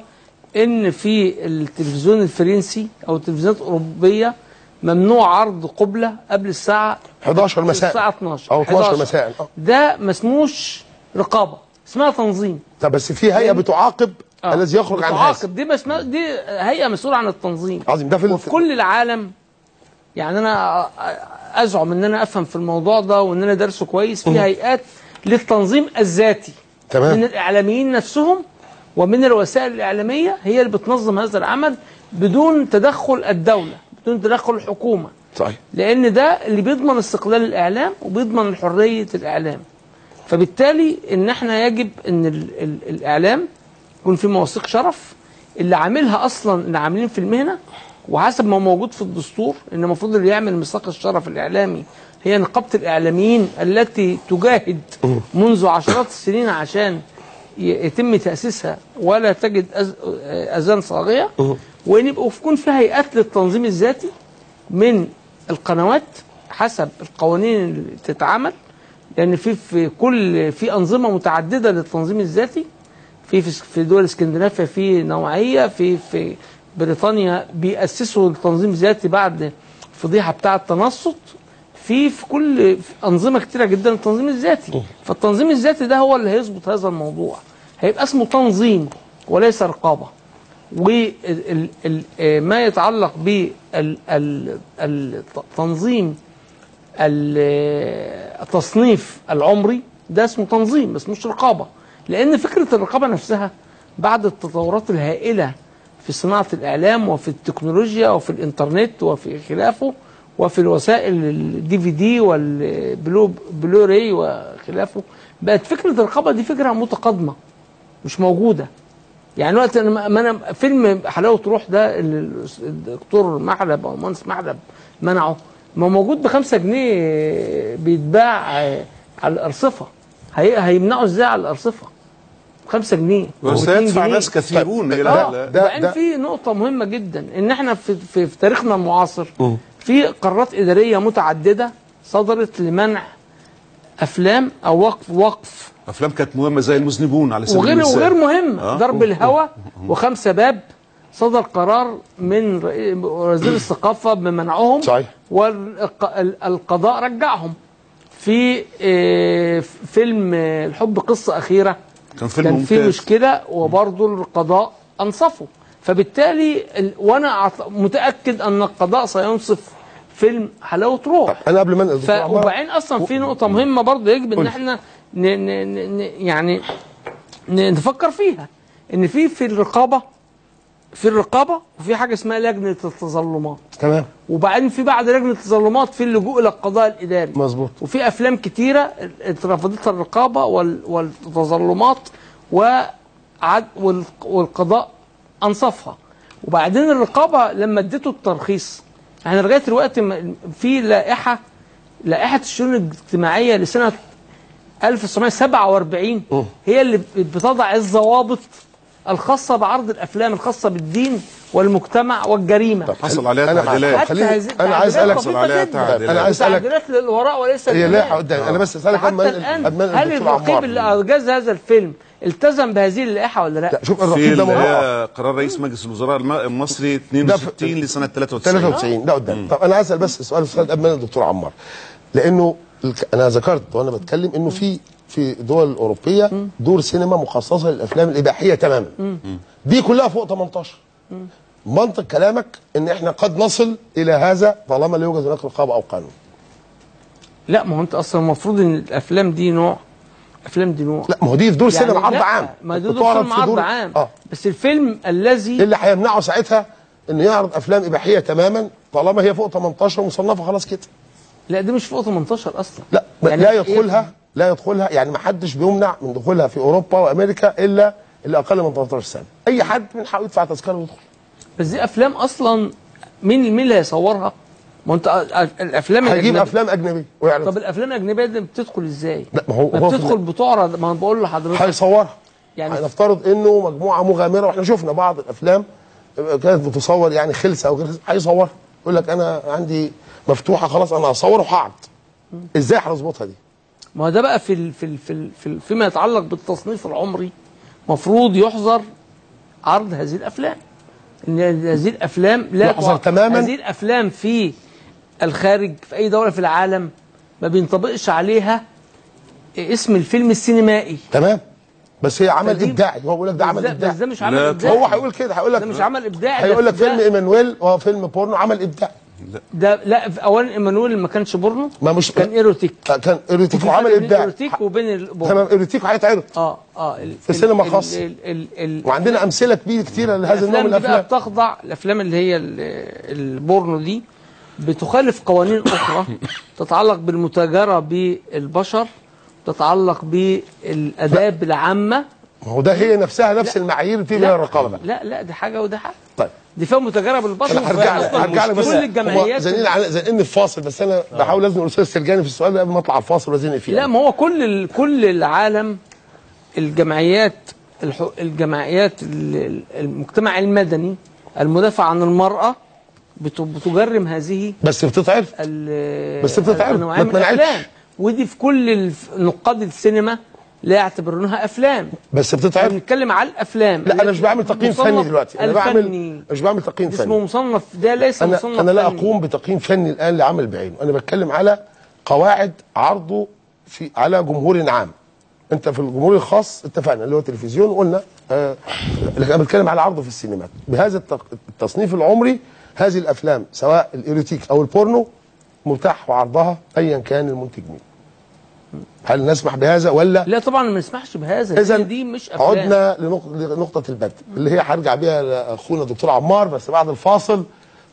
ان في التلفزيون الفرنسي او التلفزيونات الاوروبيه ممنوع عرض قبله قبل الساعه 11 مساء الساعه 12 او 12 مساء. ده ما اسموش رقابه، اسمها تنظيم. طب بس في هيئه بتعاقب الذي يخرج عن هذا. دي دي هيئه مسؤوله عن التنظيم. عظيم. ده وفي كل العالم. يعني انا ازعم ان انا افهم في الموضوع ده وان انا درسه كويس. في هيئات للتنظيم الذاتي. تمام. من الاعلاميين نفسهم ومن الوسائل الاعلاميه، هي اللي بتنظم هذا العمل بدون تدخل الدوله، بدون تدخل الحكومه. صحيح. لان ده اللي بيضمن استقلال الاعلام وبيضمن حريه الاعلام. فبالتالي ان احنا يجب ان الاعلام يكون في مواثيق شرف اللي عاملها اصلا اللي عاملين في المهنه، وحسب ما موجود في الدستور ان المفروض اللي يعمل ميثاق الشرف الاعلامي هي نقابه الاعلاميين التي تجاهد منذ عشرات السنين عشان يتم تاسيسها ولا تجد اذان صاغيه، وان يكون في هيئات للتنظيم الذاتي من القنوات حسب القوانين اللي تتعمل. لان في انظمه متعدده للتنظيم الذاتي. في دول اسكندنافيا في نوعيه، في بريطانيا بيأسسوا التنظيم الذاتي بعد الفضيحه بتاعه التنصت. في كل انظمه كتيره جدا التنظيم الذاتي. فالتنظيم الذاتي ده هو اللي هيظبط هذا الموضوع، هيبقى اسمه تنظيم وليس رقابه. وما يتعلق بالتنظيم التصنيف العمري ده اسمه تنظيم، بس مش رقابه. لان فكره الرقابه نفسها بعد التطورات الهائله في صناعه الاعلام وفي التكنولوجيا وفي الانترنت وفي خلافه وفي الوسائل الدي في دي والبلوراي وخلافه، بقت فكره الرقابه دي فكره متقدمه مش موجوده. يعني وقت انا فيلم حلاوه روح ده اللي الدكتور محلب او المهندس محلب منعه، ما موجود ب5 جنيه بيتباع على الارصفه. هيمنعوا ازاي على الارصفه؟ 5 جنيه وسيدفع ناس كثيرون الى هذا. وبعدين في نقطه مهمه جدا ان احنا في تاريخنا المعاصر في قرارات اداريه متعدده صدرت لمنع افلام او وقف افلام كانت مهمه زي المذنبون على سبيل المثال وغير مهمه. ضرب الهوى و5 باب صدر قرار من وزير الثقافه بمنعهم. صحيح. والقضاء رجعهم. في فيلم الحب قصه اخيره كان في مشكله وبرضه القضاء انصفه. فبالتالي وانا متاكد ان القضاء سينصف فيلم حلاوه روح. انا قبل ما وبعدين اصلا في نقطه مهمه برضه يجب ان احنا يعني نفكر فيها، ان في الرقابه وفي حاجه اسمها لجنه التظلمات. تمام. وبعدين في بعد لجنه التظلمات في اللجوء الى القضاء الاداري. مظبوط. وفي افلام كتيره اترفضتها الرقابه والتظلمات والقضاء انصفها. وبعدين الرقابه لما ادته الترخيص، احنا لغايه دلوقتي في لائحه الشؤون الاجتماعيه لسنه 1947 هي اللي بتضع الضوابط الخاصه بعرض الافلام الخاصه بالدين والمجتمع والجريمه. حصل عليها تعديلات. انا عايز اسالك حصل عليها تعديلات للوراء وليس هي لائحه قدامي. انا بس اسالك هل الرقيب اللي انجز هذا الفيلم التزم بهذه اللائحه ولا لا؟ شوف الرقيب ده موضوع قرار رئيس مجلس الوزراء المصري 62 لسنه 93 ده قدام. طب انا اسال بس سؤال قبل ما الدكتور عمار، لانه انا ذكرت وانا بتكلم انه في دول اوروبيه دور سينما مخصصه للافلام الاباحيه تماما. دي كلها فوق 18. منطق كلامك ان احنا قد نصل الى هذا طالما لا يوجد هناك رقابه او قانون. لا، ما هو انت اصلا المفروض ان الافلام دي نوع. لا، ما هو دي في دور سينما عرض عام. ما دي دور سينما عرض عام. بس الفيلم الذي اللي هيمنعه ساعتها انه يعرض افلام اباحيه تماما طالما هي فوق 18 ومصنفه خلاص كده. لا، دي مش فوق 18 اصلا. لا، يعني لا يدخلها يعني ما حدش بيمنع من دخولها في اوروبا وامريكا الا اللي اقل من 18 سنه. اي حد من حقه يدفع تذكره ويدخل. بس دي افلام اصلا مين اللي هيصورها؟ ما انت الافلام هيجيب افلام اجنبيه ويعرض. طب الافلام الاجنبيه دي بتدخل ازاي؟ لا، ما هو بتدخل بتعرض. ما انا بقول لحضرتك هيصورها. يعني هنفترض انه مجموعه مغامره، واحنا شفنا بعض الافلام كانت بتصور يعني خلسه او غير هيصورها. يقول لك انا عندي مفتوحه خلاص انا هصور وهقعد. ازاي هنظبطها دي؟ ما هو ده بقى فيما يتعلق بالتصنيف العمري مفروض يحظر عرض هذه الافلام. ان هذه الافلام لا يحظر تماما. هذه الافلام في الخارج في اي دوله في العالم ما بينطبقش عليها اسم الفيلم السينمائي. تمام. بس هي عمل ابداعي، هو بيقول لك ده عمل ابداعي. بس ده مش عمل ابداعي. هو هيقول كده، هيقول لك ده مش عمل ابداعي. هيقول لك فيلم ايمانويل هو فيلم بورنو عمل ابداعي. ده لا، اولا ايمانويل ما كانش بورنو، ما مش كان ايروتيك. كان ايروتيك وعمل ابداعي. ايروتيك وبين البورنو. تمام. ايروتيك وهيتعرض في السينما خاص. وعندنا امثله كتيره لهذا النوع من الافلام. بتخضع الافلام اللي هي البورنو دي بتخالف قوانين اخرى تتعلق بالمتاجره بالبشر، تتعلق بالاداب العامه. ما هو ده هي نفسها نفس المعايير اللي بتيجي الرقابه بقى. لا دي حاجه وده حاجه. طيب دي فيها متاجره بالبشر. انا هرجع لك بس كل الجمعيات زنقني في فاصل، بس انا بحاول ازنق الاستاذ سرجاني في السؤال ده قبل ما اطلع الفاصل وازنق فيه. لا، ما هو كل العالم، الجمعيات المجتمع المدني المدافع عن المرأة بتجرم هذه، بس بتتعرض ما تمنعتش. ودي في كل نقاد السينما لا يعتبرونها افلام، بس بتتعرض. بنتكلم على الافلام. لا انا مش بعمل تقييم فني دلوقتي، انا مش بعمل تقييم فني. اسمه مصنف، ده ليس مصنف. انا لا اقوم بتقييم فني الان لعمل بعينه، انا بتكلم على قواعد عرضه على جمهور عام. انت في الجمهور الخاص اتفقنا اللي هو التلفزيون، قلنا لكن انا بتكلم على عرضه في السينمات بهذا التصنيف العمري. هذه الافلام سواء الايروتيك او البورنو متاح عرضها ايا كان المنتج مين. هل نسمح بهذا ولا لا؟ طبعا ما نسمحش بهذا. إذن دي مش افلام. عدنا لنقطه البدء اللي هي هرجع بيها لاخونا الدكتور عمار، بس بعد الفاصل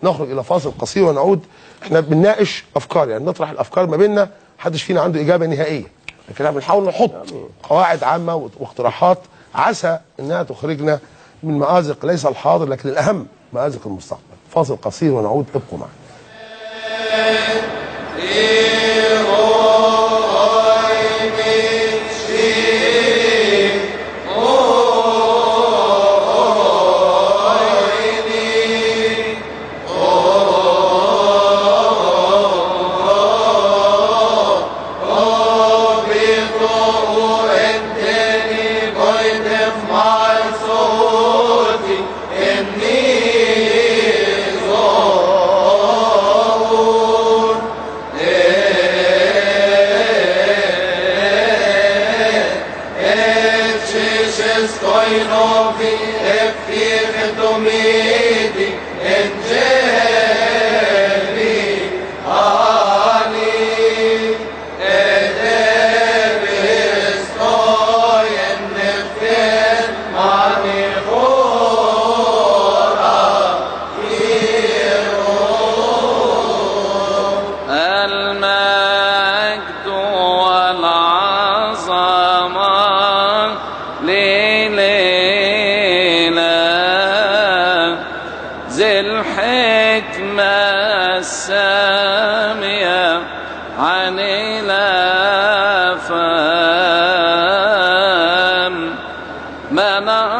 نخرج الى فاصل قصير ونعود. احنا بنناقش افكار، يعني نطرح الافكار ما بيننا، محدش فينا عنده اجابه نهائيه، لكن احنا بنحاول نحط قواعد عامه واقتراحات عسى انها تخرجنا من مآزق ليس الحاضر لكن الاهم مآزق المستقبل. فاصل قصير ونعود، ابقوا معنا.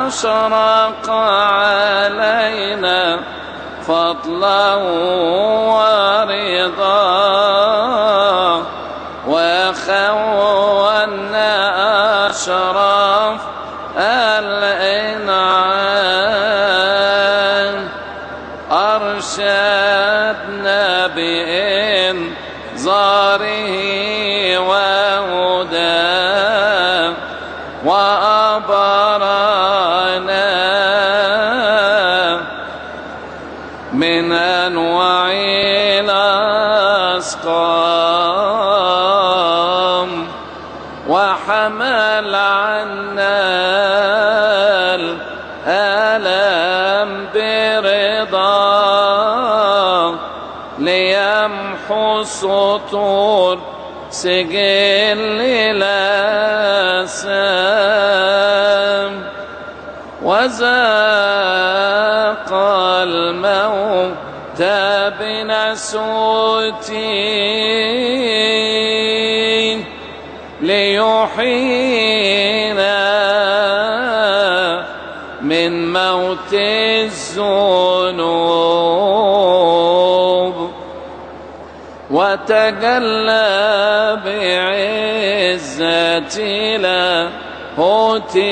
أشرق علينا فضلا ورضا وخولنا أشرف الإنعام أرشدنا بإنذاره وهداه وأبرانا من أنواع الأسقام وحمل عنا الآلام برضا ليمحو السطور سجل الآثام وذاق الموت بنسوتي ليحيينا من موت الذنوب وتجلى بعزة لاهوتي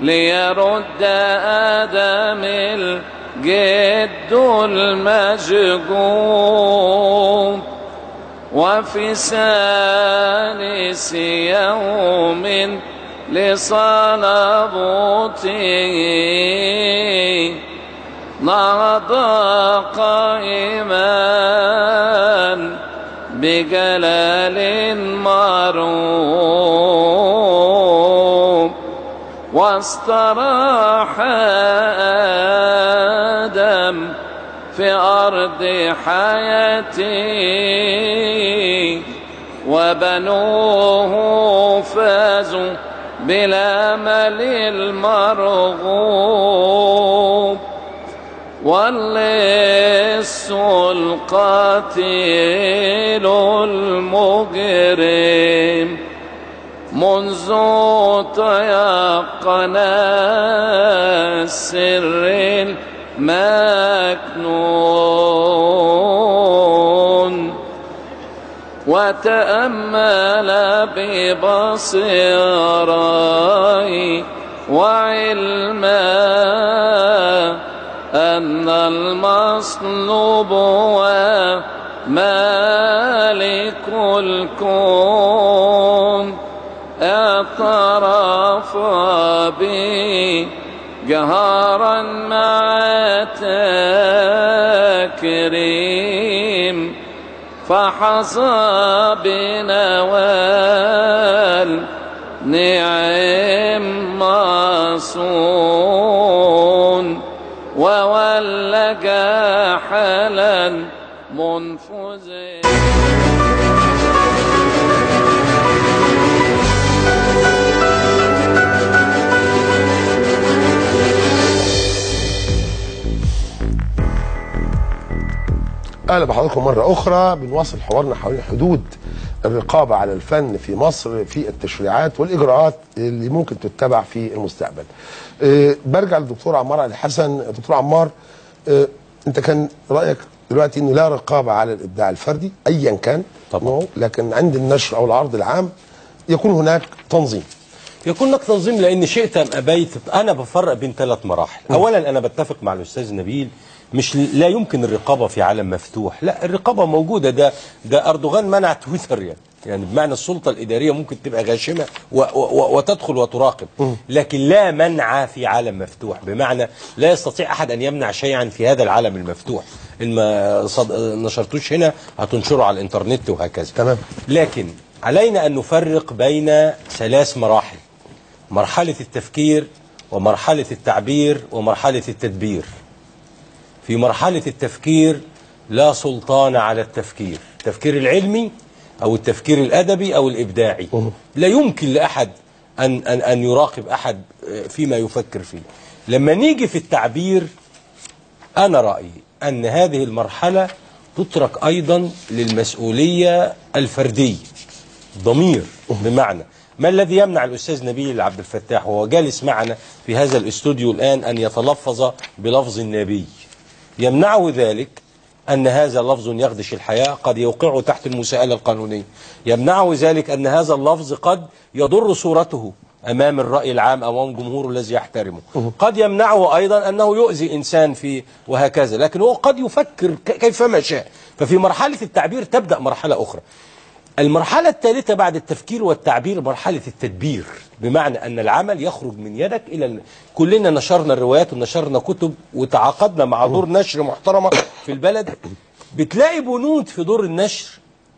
ليرد آدم الجد المججوب وفي ثالث يوم لصلبوته نهض قائما بجلال مروم واستراح آدم في أرض حياته وبنوه فازوا بالأمل المرغوب واللص القاتل المجرم منذ تيقن السر المكنون وتأمل ببصيري وعلما أن المصلوب ومالك الكون اعترف بي جهارا مع تكريم فحظى بنوال نعم مصون وولج حلا منفذ. اهلا بحضراتكم مره اخرى. بنواصل حوارنا حوالين حدود الرقابه على الفن في مصر في التشريعات والاجراءات اللي ممكن تتبع في المستقبل. برجع للدكتور عمار علي حسن. دكتور عمار، انت كان رايك دلوقتي انه لا رقابه على الابداع الفردي ايا كان طبعا، لكن عند النشر او العرض العام يكون هناك تنظيم. يكون هناك تنظيم لان شئت ام ابيت انا بفرق بين 3 مراحل. اولا انا بتفق مع الاستاذ نبيل، مش لا يمكن الرقابه في عالم مفتوح، لا الرقابه موجوده. ده اردوغان منع تويتر يعني بمعنى السلطه الاداريه ممكن تبقى غاشمه وتدخل وتراقب، لكن لا منع في عالم مفتوح، بمعنى لا يستطيع احد ان يمنع شيئا في هذا العالم المفتوح. ان ما نشرتوش هنا هتنشره على الانترنت وهكذا. تمام. لكن علينا ان نفرق بين 3 مراحل: مرحله التفكير ومرحله التعبير ومرحله التدبير. في مرحلة التفكير لا سلطان على التفكير، التفكير العلمي أو التفكير الأدبي أو الإبداعي. لا يمكن لأحد أن يراقب أحد فيما يفكر فيه. لما نيجي في التعبير، أنا رأيي أن هذه المرحلة تترك أيضا للمسؤولية الفردية، ضمير. بمعنى ما الذي يمنع الأستاذ نبيل عبد الفتاح وهو جالس معنا في هذا الاستوديو الآن أن يتلفظ بلفظ النبي؟ يمنعه ذلك أن هذا لفظ يخدش الحياة، قد يوقعه تحت المساءلة القانونية. يمنعه ذلك أن هذا اللفظ قد يضر صورته أمام الرأي العام أو أمام جمهوره الذي يحترمه. قد يمنعه أيضا أنه يؤذي إنسان في وهكذا، لكن هو قد يفكر كيفما شاء. ففي مرحلة التعبير تبدأ مرحلة أخرى. المرحلة الثالثة بعد التفكير والتعبير مرحلة التدبير، بمعنى أن العمل يخرج من يدك إلى كلنا نشرنا الروايات ونشرنا كتب وتعاقدنا مع دور نشر محترمة في البلد. بتلاقي بنود في دور النشر،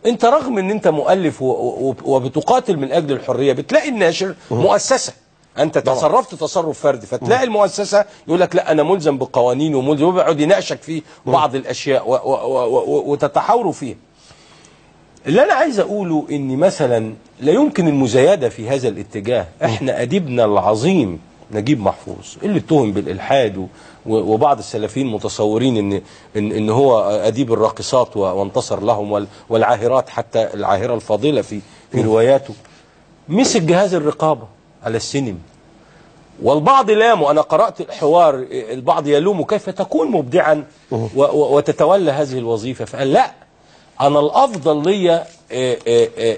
أنت رغم أن أنت مؤلف وبتقاتل من أجل الحرية، بتلاقي الناشر مؤسسة، أنت تصرفت تصرف فردي، فتلاقي المؤسسة يقول لك لا أنا ملزم بالقوانين وملزم، ويقعد يناقشك في بعض الأشياء وتتحاوروا فيها. اللي أنا عايز أقوله إن مثلا لا يمكن المزايدة في هذا الاتجاه. إحنا أديبنا العظيم نجيب محفوظ اللي اتهم بالإلحاد، وبعض السلفيين متصورين إن هو أديب الراقصات وانتصر لهم والعاهرات، حتى العاهرة الفاضلة في رواياته. مسك جهاز الرقابة على السينما، والبعض لامه. أنا قرأت الحوار، البعض يلومه كيف تكون مبدعا وتتولى هذه الوظيفة، فقال لا، انا الافضل ليا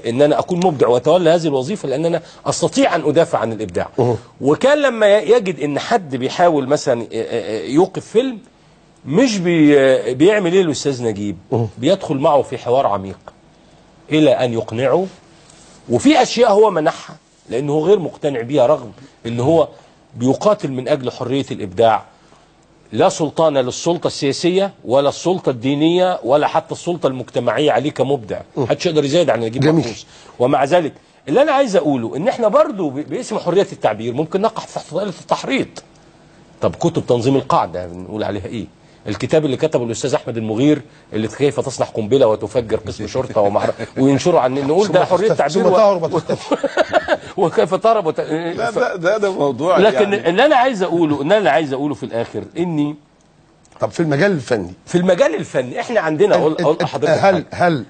ان انا اكون مبدع واتولى هذه الوظيفه، لان انا استطيع ان ادافع عن الابداع. وكان لما يجد ان حد بيحاول مثلا يوقف فيلم، مش بيعمل ايه الاستاذ نجيب؟ بيدخل معه في حوار عميق الى ان يقنعه. وفي اشياء هو منحها لانه غير مقتنع بيها، رغم ان هو بيقاتل من اجل حريه الابداع. لا سلطان للسلطه السياسيه ولا السلطه الدينيه ولا حتى السلطه المجتمعيه عليه كمبدع، محدش يقدر يزايد عن نجيب محفوظ. ومع ذلك اللي انا عايز اقوله ان احنا برضو باسم حريه التعبير ممكن نقع تحت طائله التحريض. طب كتب تنظيم القاعده بنقول عليها ايه؟ الكتاب اللي كتبه الاستاذ احمد المغير اللي كيف تصنع قنبله وتفجر قسم شرطه وينشره عن نقول ده حريه تعبير وكيف تهرب لا ده موضوع. لكن يعني اللي انا عايز اقوله في الاخر اني طب في المجال الفني، احنا عندنا اقول لحضرتك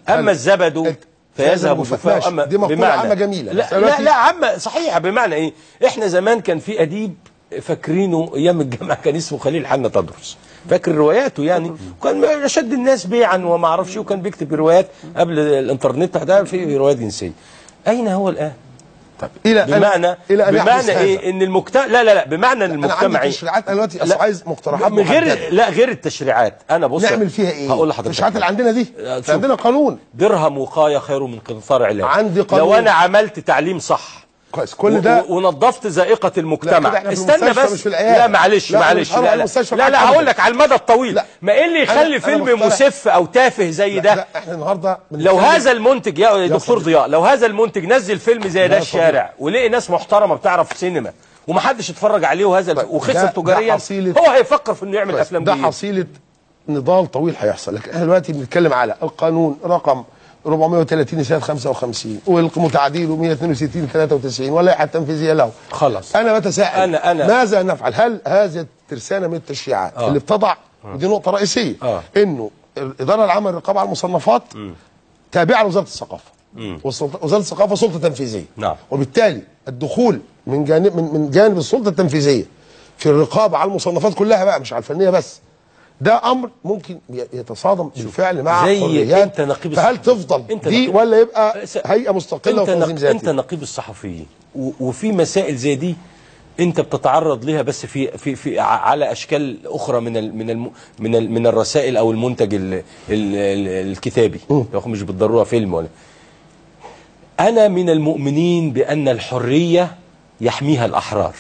اما الزبد فيذهب جفاء. اما دي مقولة عامة جميلة. لا عامة صحيحة. بمعنى ايه؟ احنا زمان كان في اديب فاكرينه ايام الجامعة كان اسمه خليل حنا تدرس، فاكر رواياته يعني، وكان اشد الناس بيعا وما اعرفش، وكان بيكتب روايات قبل الانترنت ده في روايات جنسية. اين هو الان؟ طب بمعنى ايه؟ ان المجتمع لا بمعنى ان المجتمع انا عندي تشريعات. انا دلوقتي عايز مقترحات من غير التشريعات. انا بص نعمل فيها ايه؟ هقول لحضرتك التشريعات اللي عندنا دي عندنا قانون درهم وقايه خير من قنطار علاج. عندي قانون. لو انا عملت تعليم صح كويس كل ده ونظفت ذائقه المجتمع. استنى بس لا معلش لا هقول لك على المدى الطويل. ما ايه اللي يخلي فيلم مسف او تافه زي ده؟ احنا النهارده لو هذا المنتج يا دكتور ضياء، لو هذا المنتج نزل فيلم زي ده الشارع ولقي ناس محترمه بتعرف سينما ومحدش اتفرج عليه وخسر تجاريا، هو هيفكر في انه يعمل افلام جديده. ده حصيله نضال طويل هيحصل. لكن احنا دلوقتي بنتكلم على القانون رقم 430 سنه 55 والمتعديل 162 93 واللائحه التنفيذيه له. خلاص انا بتساءل أنا ماذا نفعل؟ هل هذه الترسانه من التشريعات اللي بتضع ودي نقطه رئيسيه انه الاداره العامه للرقابه على المصنفات تابعه لوزاره الثقافه، وزاره الثقافه سلطه تنفيذيه، وبالتالي الدخول من جانب السلطه التنفيذيه في الرقابه على المصنفات كلها بقى، مش على الفنيه بس، ده امر ممكن يتصادم بالفعل مع حريات. فهل تفضل دي ولا يبقى هيئه مستقله وتنظيم ذاتي؟ انت نقيب الصحفيين، وفي مسائل زي دي انت بتتعرض لها بس في على اشكال اخرى من الرسائل او المنتج الكتابي، مش بالضروره فيلم ولا. انا من المؤمنين بان الحريه يحميها الاحرار.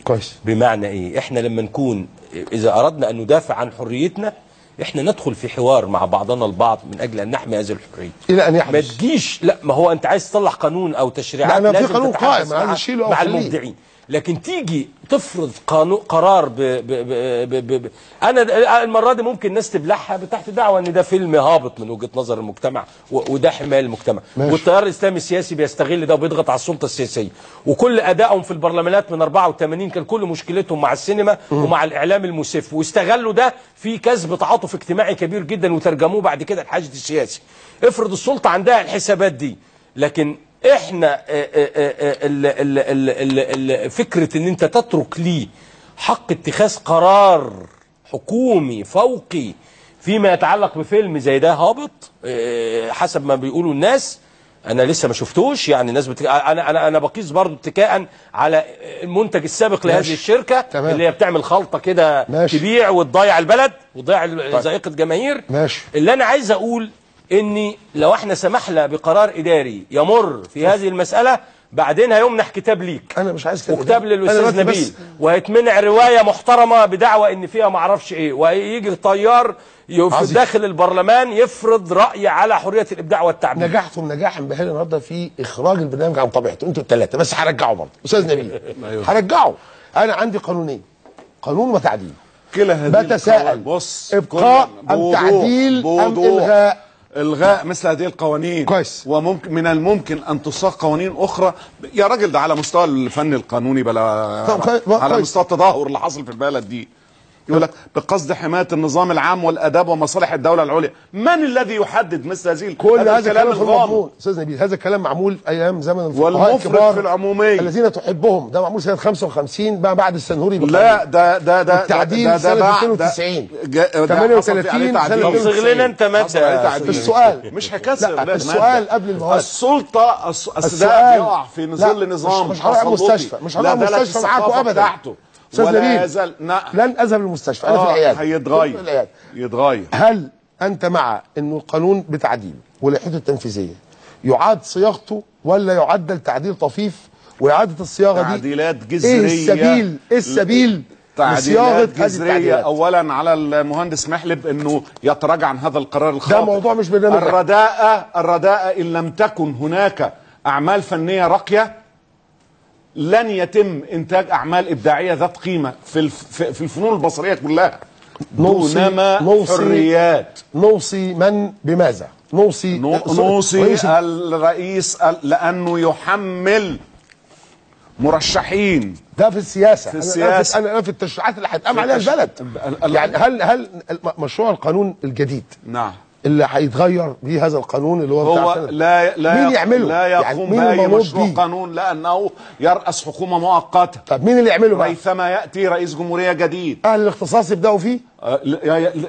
كويس. بمعنى ايه؟ احنا لما نكون اذا اردنا ان ندافع عن حريتنا احنا ندخل في حوار مع بعضنا البعض من اجل ان نحمي هذه الحريه الى ان يحدث. ما تجيش لا، ما هو انت عايز تصلح قانون او تشريعات لازم في قانون قائم عايز نشيله او مع المبدعين، لكن تيجي تفرض قرار انا المره دي ممكن الناس تبلعها تحت دعوه ان ده فيلم هابط من وجهه نظر المجتمع وده حمايه المجتمع، والتيار الاسلامي السياسي بيستغل ده وبيضغط على السلطه السياسيه، وكل ادائهم في البرلمانات من 84 كان كل مشكلتهم مع السينما ومع الاعلام المسف، واستغلوا ده في كسب تعاطف اجتماعي كبير جدا وترجموه بعد كده الحشد السياسي. افرض السلطه عندها الحسابات دي، لكن احنا فكرة ان انت تترك لي حق اتخاذ قرار حكومي فوقي فيما يتعلق بفيلم زي ده هابط حسب ما بيقولوا الناس. انا لسه ما شفتوش، يعني الناس انا بقيس برضو اتكاء على المنتج السابق لهذه الشركه اللي هي بتعمل خلطه كده تبيع وتضيع البلد وتضيع ذائقه جماهير. اللي انا عايز اقول اني لو احنا سمحنا بقرار اداري يمر في هذه المساله بعدين هيمنح كتاب ليك، انا مش عايز كده، وكتاب للاستاذ نبيل، وهيتمنع روايه محترمه بدعوى ان فيها ما اعرفش ايه، ويجي طيار في داخل البرلمان يفرض راي على حريه الابداع والتعبير. نجحتم نجاحا باهر النهارده في اخراج البرنامج عن طبيعته انتوا الثلاثه، بس هرجعه برضه استاذ نبيل هرجعه. انا عندي قانونين، قانون وتعديل. كلا هذه بتساءل ابقاء ام تعديل ام الغاء؟ الغاء مثل هذه القوانين كويس. وممكن من الممكن ان تصاغ قوانين اخرى يا راجل، ده على مستوى الفن القانوني بلا على مستوى التدهور اللي حصل في البلد دي. يقول لك بقصد حمايه النظام العام والاداب ومصالح الدوله العليا. من الذي يحدد مثل هذه كل هذا الكلام الغامض؟ مضمون استاذ نبيل، هذا الكلام معمول ايام زمن الفقهاء والمفرط الكبار في العموميه الذين تحبهم. ده معمول سنه 55 بقى بعد السنهوري بقليل. لا ده التعديل سنه 92 38 سنه. صغ لنا انت ماده. السؤال مش هكسر. لا السؤال قبل المواد. السلطه ده بيقع في ظل نظام. مش هروح المستشفى، مش هروح المستشفى معاكم ابدا استاذ نبيل. لن اذهب للمستشفى، انا في العياده. هيتغير. هل انت مع انه القانون بتعديله ولائحته التنفيذيه يعاد صياغته ولا يعدل تعديل طفيف واعاده الصياغه دي تعديلات جذريه؟ ايه السبيل تعديلات جذريه؟ اولا على المهندس محلب انه يتراجع عن هذا القرار الخاطئ. ده موضوع مش برنامج. الرداءة ان لم تكن هناك اعمال فنيه راقيه لن يتم انتاج اعمال ابداعيه ذات قيمه في الفنون البصريه كلها دونما حريات. نوصي من بماذا؟ نوصي الرئيس لانه يحمل مرشحين. ده في السياسه. أنا في التشريعات اللي هيتقام عليها البلد. يعني هل مشروع القانون الجديد نعم اللي هيتغير بيه هذا القانون اللي هو بتاع مين يعمله؟ لا يقوم بأي مشروع قانون لأنه يرأس حكومة مؤقتة. طب مين اللي يعمله بقى؟ ريثما يأتي رئيس جمهورية جديد. أهل الاختصاص يبدأوا فيه؟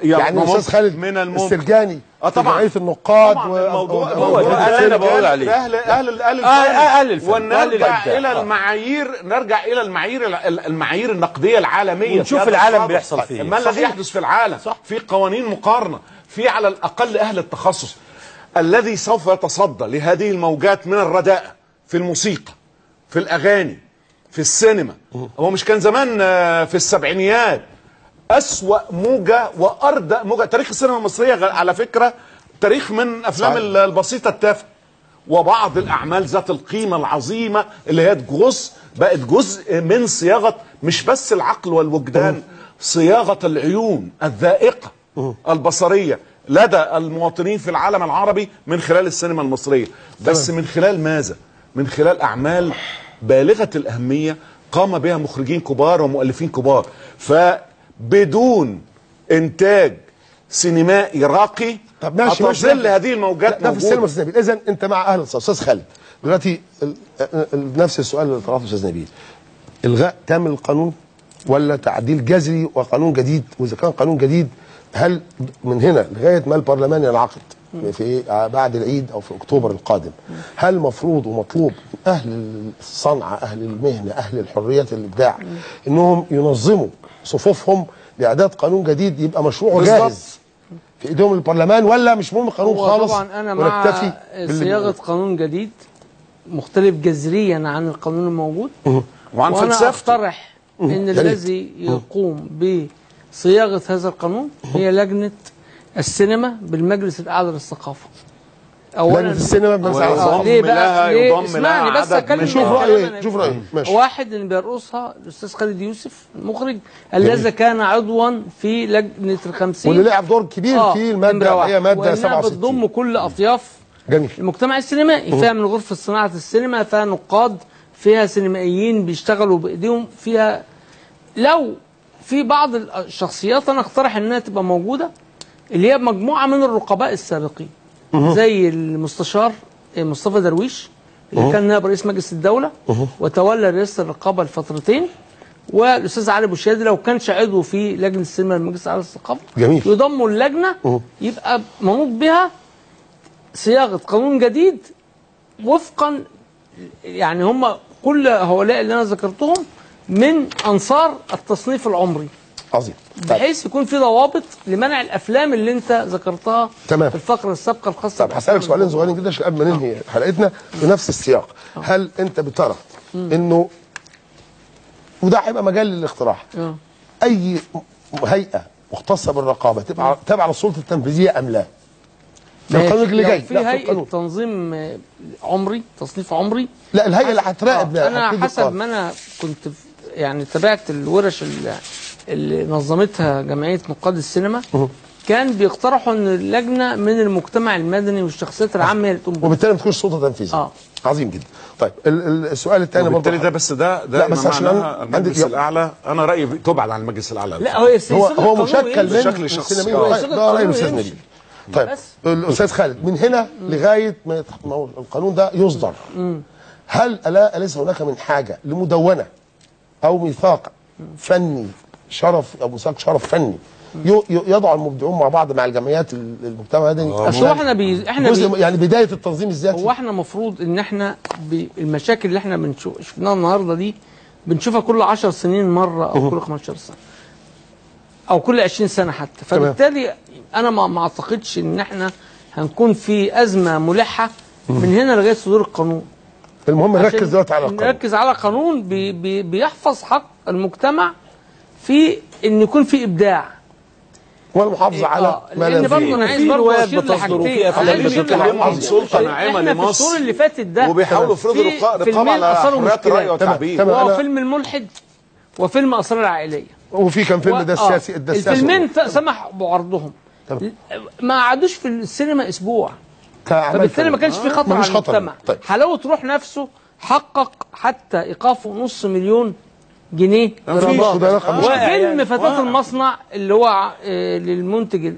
يعني الأستاذ خالد من الممكن السرجاني طبعا رئيس النقاد الموضوع هو ده انا بقول عليه. أهل الفن ونرجع إلى المعايير النقدية العالمية ونشوف العالم بيحصل فيه. ما الذي يحدث في العالم؟ في قوانين مقارنة، في على الأقل أهل التخصص الذي سوف يتصدى لهذه الموجات من الرداء في الموسيقى، في الأغاني، في السينما. هو مش كان زمان في السبعينيات أسوأ موجة وأردأ موجة؟ تاريخ السينما المصرية على فكرة تاريخ من أفلام البسيطة التافهة، وبعض الأعمال ذات القيمة العظيمة اللي هي بقت جزء من صياغة مش بس العقل والوجدان، صياغة العيون الذائقة البصرية لدى المواطنين في العالم العربي من خلال السينما المصرية. بس من خلال ماذا؟ من خلال أعمال بالغة الأهمية قام بها مخرجين كبار ومؤلفين كبار. فبدون إنتاج سينمائي راقي هتظل هذه الموجات ده في السينما. أستاذ نبيل، إذن أنت مع أهل الصف. أستاذ خالد دلوقتي نفس السؤال اللي طرحه أستاذ نبيل، إلغاء تام القانون ولا تعديل جذري وقانون جديد؟ وإذا كان قانون جديد هل من هنا لغايه ما البرلمان ينعقد في بعد العيد او في اكتوبر القادم، هل مفروض ومطلوب اهل الصنعه، اهل المهنه، اهل الحريات الابداع انهم ينظموا صفوفهم لاعداد قانون جديد يبقى مشروعه جاهز في ايديهم البرلمان، ولا مش مهم قانون خالص؟ طبعا انا مع صياغه قانون جديد مختلف جذريا عن القانون الموجود، وانا اقترح ان الذي يقوم بصياغه هذا القانون هي لجنه السينما بالمجلس الاعلى للثقافه. اولا السينما ليه بقى؟ اسمعني بس اتكلم. شوف رايي. واحد اللي بيرقصها الاستاذ خالد يوسف المخرج الذي كان عضوا في لجنه ال50 واللي لعب دور كبير في الماده هي ماده 67 بتضم كل اطياف جميل المجتمع السينمائي. فيها من غرفه صناعه السينما، فيها نقاد، فيها سينمائيين بيشتغلوا بايديهم، فيها لو في بعض الشخصيات انا اقترح انها تبقى موجوده اللي هي مجموعه من الرقباء السابقين زي المستشار مصطفى درويش اللي كان نائب رئيس مجلس الدوله وتولى رئاسه الرقابه لفترتين، والاستاذ علي بوشادي لو كانش عضو في لجنه السينما للمجلس الاعلى للثقافه يضموا اللجنه يبقى منوط بها صياغه قانون جديد وفقا يعني هم كل هؤلاء اللي انا ذكرتهم من انصار التصنيف العمري. عظيم. بحيث يكون في ضوابط لمنع الافلام اللي انت ذكرتها تمام. في الفقره السابقه الخاصه. طب هسالك سؤالين صغيرين كده عشان قبل ما ننهي حلقتنا بنفس السياق. هل انت بترى انه وده هيبقى مجال للاقتراح اي هيئه مختصه بالرقابه تبقى تابعه للسلطه التنفيذيه ام لا؟ القانون اللي جاي في هيئه تنظيم عمري تصنيف عمري. لا الهيئه اللي هتراقب انا حسب ما انا كنت يعني تابعت الورش اللي نظمتها جمعيه نقاد السينما كان بيقترحوا ان اللجنه من المجتمع المدني والشخصيات العامه هي اللي تقوم وبالتالي ما تكونش سلطه تنفيذيه. عظيم جدا. طيب السؤال الثاني برضه وبالتالي ده بس ده لا بس عشان المجلس الاعلى، انا رايي تبعد عن المجلس الاعلى. لا هو مشكل من بشكل شخصي. ده راي الاستاذ نبيل. طيب الاستاذ خالد، من هنا لغايه ما القانون ده يصدر، هل أليس هناك من حاجه لمدونه او ميثاق فني شرف او ميثاق شرف فني يضع المبدعون مع بعض مع الجمعيات المجتمع المدني؟ اصل احنا يعني بدايه التنظيم الذاتي. هو احنا المفروض ان احنا المشاكل اللي احنا شفناها النهارده دي بنشوفها كل 10 سنين مره او كل 15 سنه او كل 20 سنه حتى، فبالتالي انا ما اعتقدش ان احنا هنكون في ازمه ملحه من هنا لغايه صدور القانون. المهم نركز دلوقتي على القانون، نركز على قانون بيحفظ حق المجتمع في ان يكون في ابداع والمحافظه على ما لان برضه انا عايز برضه اشير لحاجتين. عن سلطه ناعمه لمصر في الدور اللي فاتت ده وبيحاولوا يفرضوا رقابه على حريات الراي والتعبير. وهو فيلم الملحد وفيلم اسرار العائليه، وفي كان فيلم ده السياسي. الفيلمين سمح بعرضهم، ما قعدوش في السينما اسبوع، فبالتالي ما كانش في خطر على المجتمع. طيب. حلاوه روح نفسه حقق حتى ايقافه $500,000 جنيه وفيلم فتاة المصنع اللي هو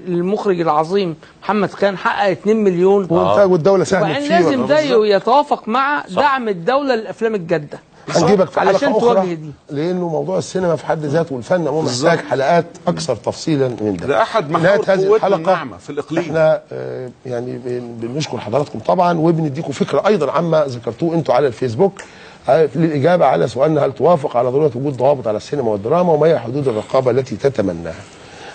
للمخرج العظيم محمد خان حقق 2 مليون. والدولة ساهمت فيه. لازم ده يتوافق مع دعم الدولة للأفلام الجادة. هنجيبك في حلقة علشان أخرى لأنه موضوع السينما في حد ذاته والفن عموما محتاج حلقات أكثر تفصيلا من ده. ده أحد محاور قوتنا الناعمة في الإقليم. احنا يعني بنشكر حضراتكم طبعا وبنديكم فكرة أيضا عما ذكرتوه أنتوا على الفيسبوك للإجابة على سؤالنا هل توافق على ضرورة وجود ضوابط على السينما والدراما وما هي حدود الرقابة التي تتمناها.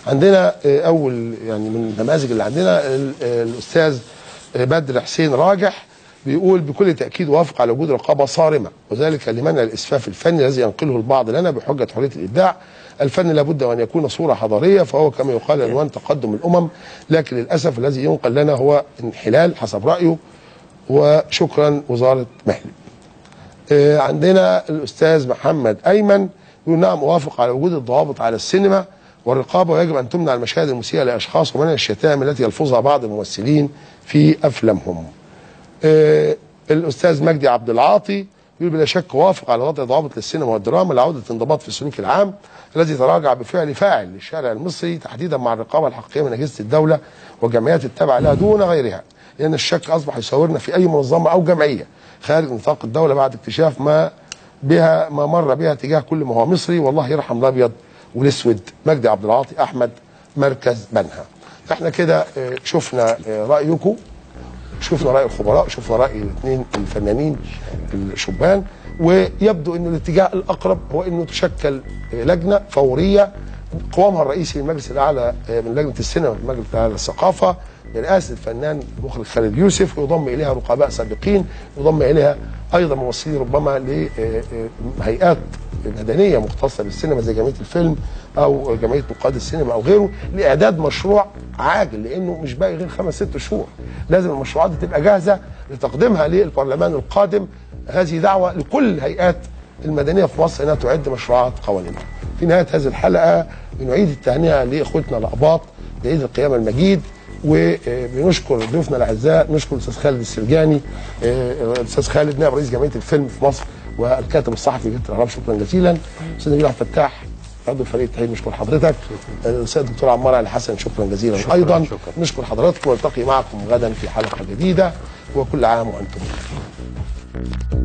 عندنا أول يعني من النماذج اللي عندنا الأستاذ بدر حسين راجح بيقول بكل تأكيد وافق على وجود رقابة صارمة وذلك لمنع الإسفاف الفني الذي ينقله البعض لنا بحجة حرية الإبداع. الفن لابد وأن يكون صورة حضارية فهو كما يقال عنوان تقدم الأمم، لكن للأسف الذي ينقل لنا هو انحلال حسب رأيه. وشكرا وزارة محلب. عندنا الأستاذ محمد أيمن يقول نعم أوافق على وجود الضوابط على السينما والرقابة ويجب أن تمنع المشاهد المسيئة لأشخاص ومنع الشتائم التي يلفظها بعض الممثلين في أفلامهم. الأستاذ مجدي عبد العاطي يقول بلا شك وافق على وضع ضوابط للسينما والدراما لعودة الانضباط في السلوك العام الذي تراجع بفعل فاعل للشارع المصري تحديدا مع الرقابة الحقيقية من أجهزة الدولة والجمعيات التابعة لها دون غيرها، لأن الشك أصبح يصورنا في أي منظمة أو جمعية خارج نطاق الدولة بعد اكتشاف ما مر بها تجاه كل ما هو مصري. والله يرحم الأبيض والأسود. مجدي عبد العاطي أحمد مركز بنها. احنا كده شفنا رأيكم، شفنا رأي الخبراء، شفنا رأي الاثنين الفنانين الشبان، ويبدو انه الاتجاه الاقرب هو انه تشكل لجنه فوريه قوامها الرئيسي المجلس الاعلى من لجنه السينما والمجلس الاعلى للثقافه برئاسه الفنان المخرج خالد يوسف، ويضم اليها رقباء سابقين، يضم اليها ايضا ممثلين ربما لهيئات مدنيه مختصه بالسينما زي جمعيه الفيلم او جمعيه نقاد السينما او غيره، لاعداد مشروع عاجل لانه مش باقي غير 5-6 شهور. لازم المشروعات دي تبقى جاهزه لتقديمها للبرلمان القادم. هذه دعوه لكل الهيئات المدنيه في مصر انها تعد مشروعات قوانينها. في نهايه هذه الحلقه بنعيد التهنئه لاخوتنا الأقباط بعيد القيامه المجيد، وبنشكر ضيوفنا الاعزاء، نشكر الاستاذ خالد السرجاني، الاستاذ خالد نائب رئيس جمعيه الفيلم في مصر والكاتب الصحفي جدة الأهرام، شكرا جزيلا. الاستاذ نبيل عبد الفتاح عضو فريق التحرير نشكر حضرتك. الاستاذ الدكتور عمار علي حسن شكرا جزيلا ايضا. نشكر حضراتكم ونلتقي معكم غدا في حلقه جديده وكل عام وانتم بخير.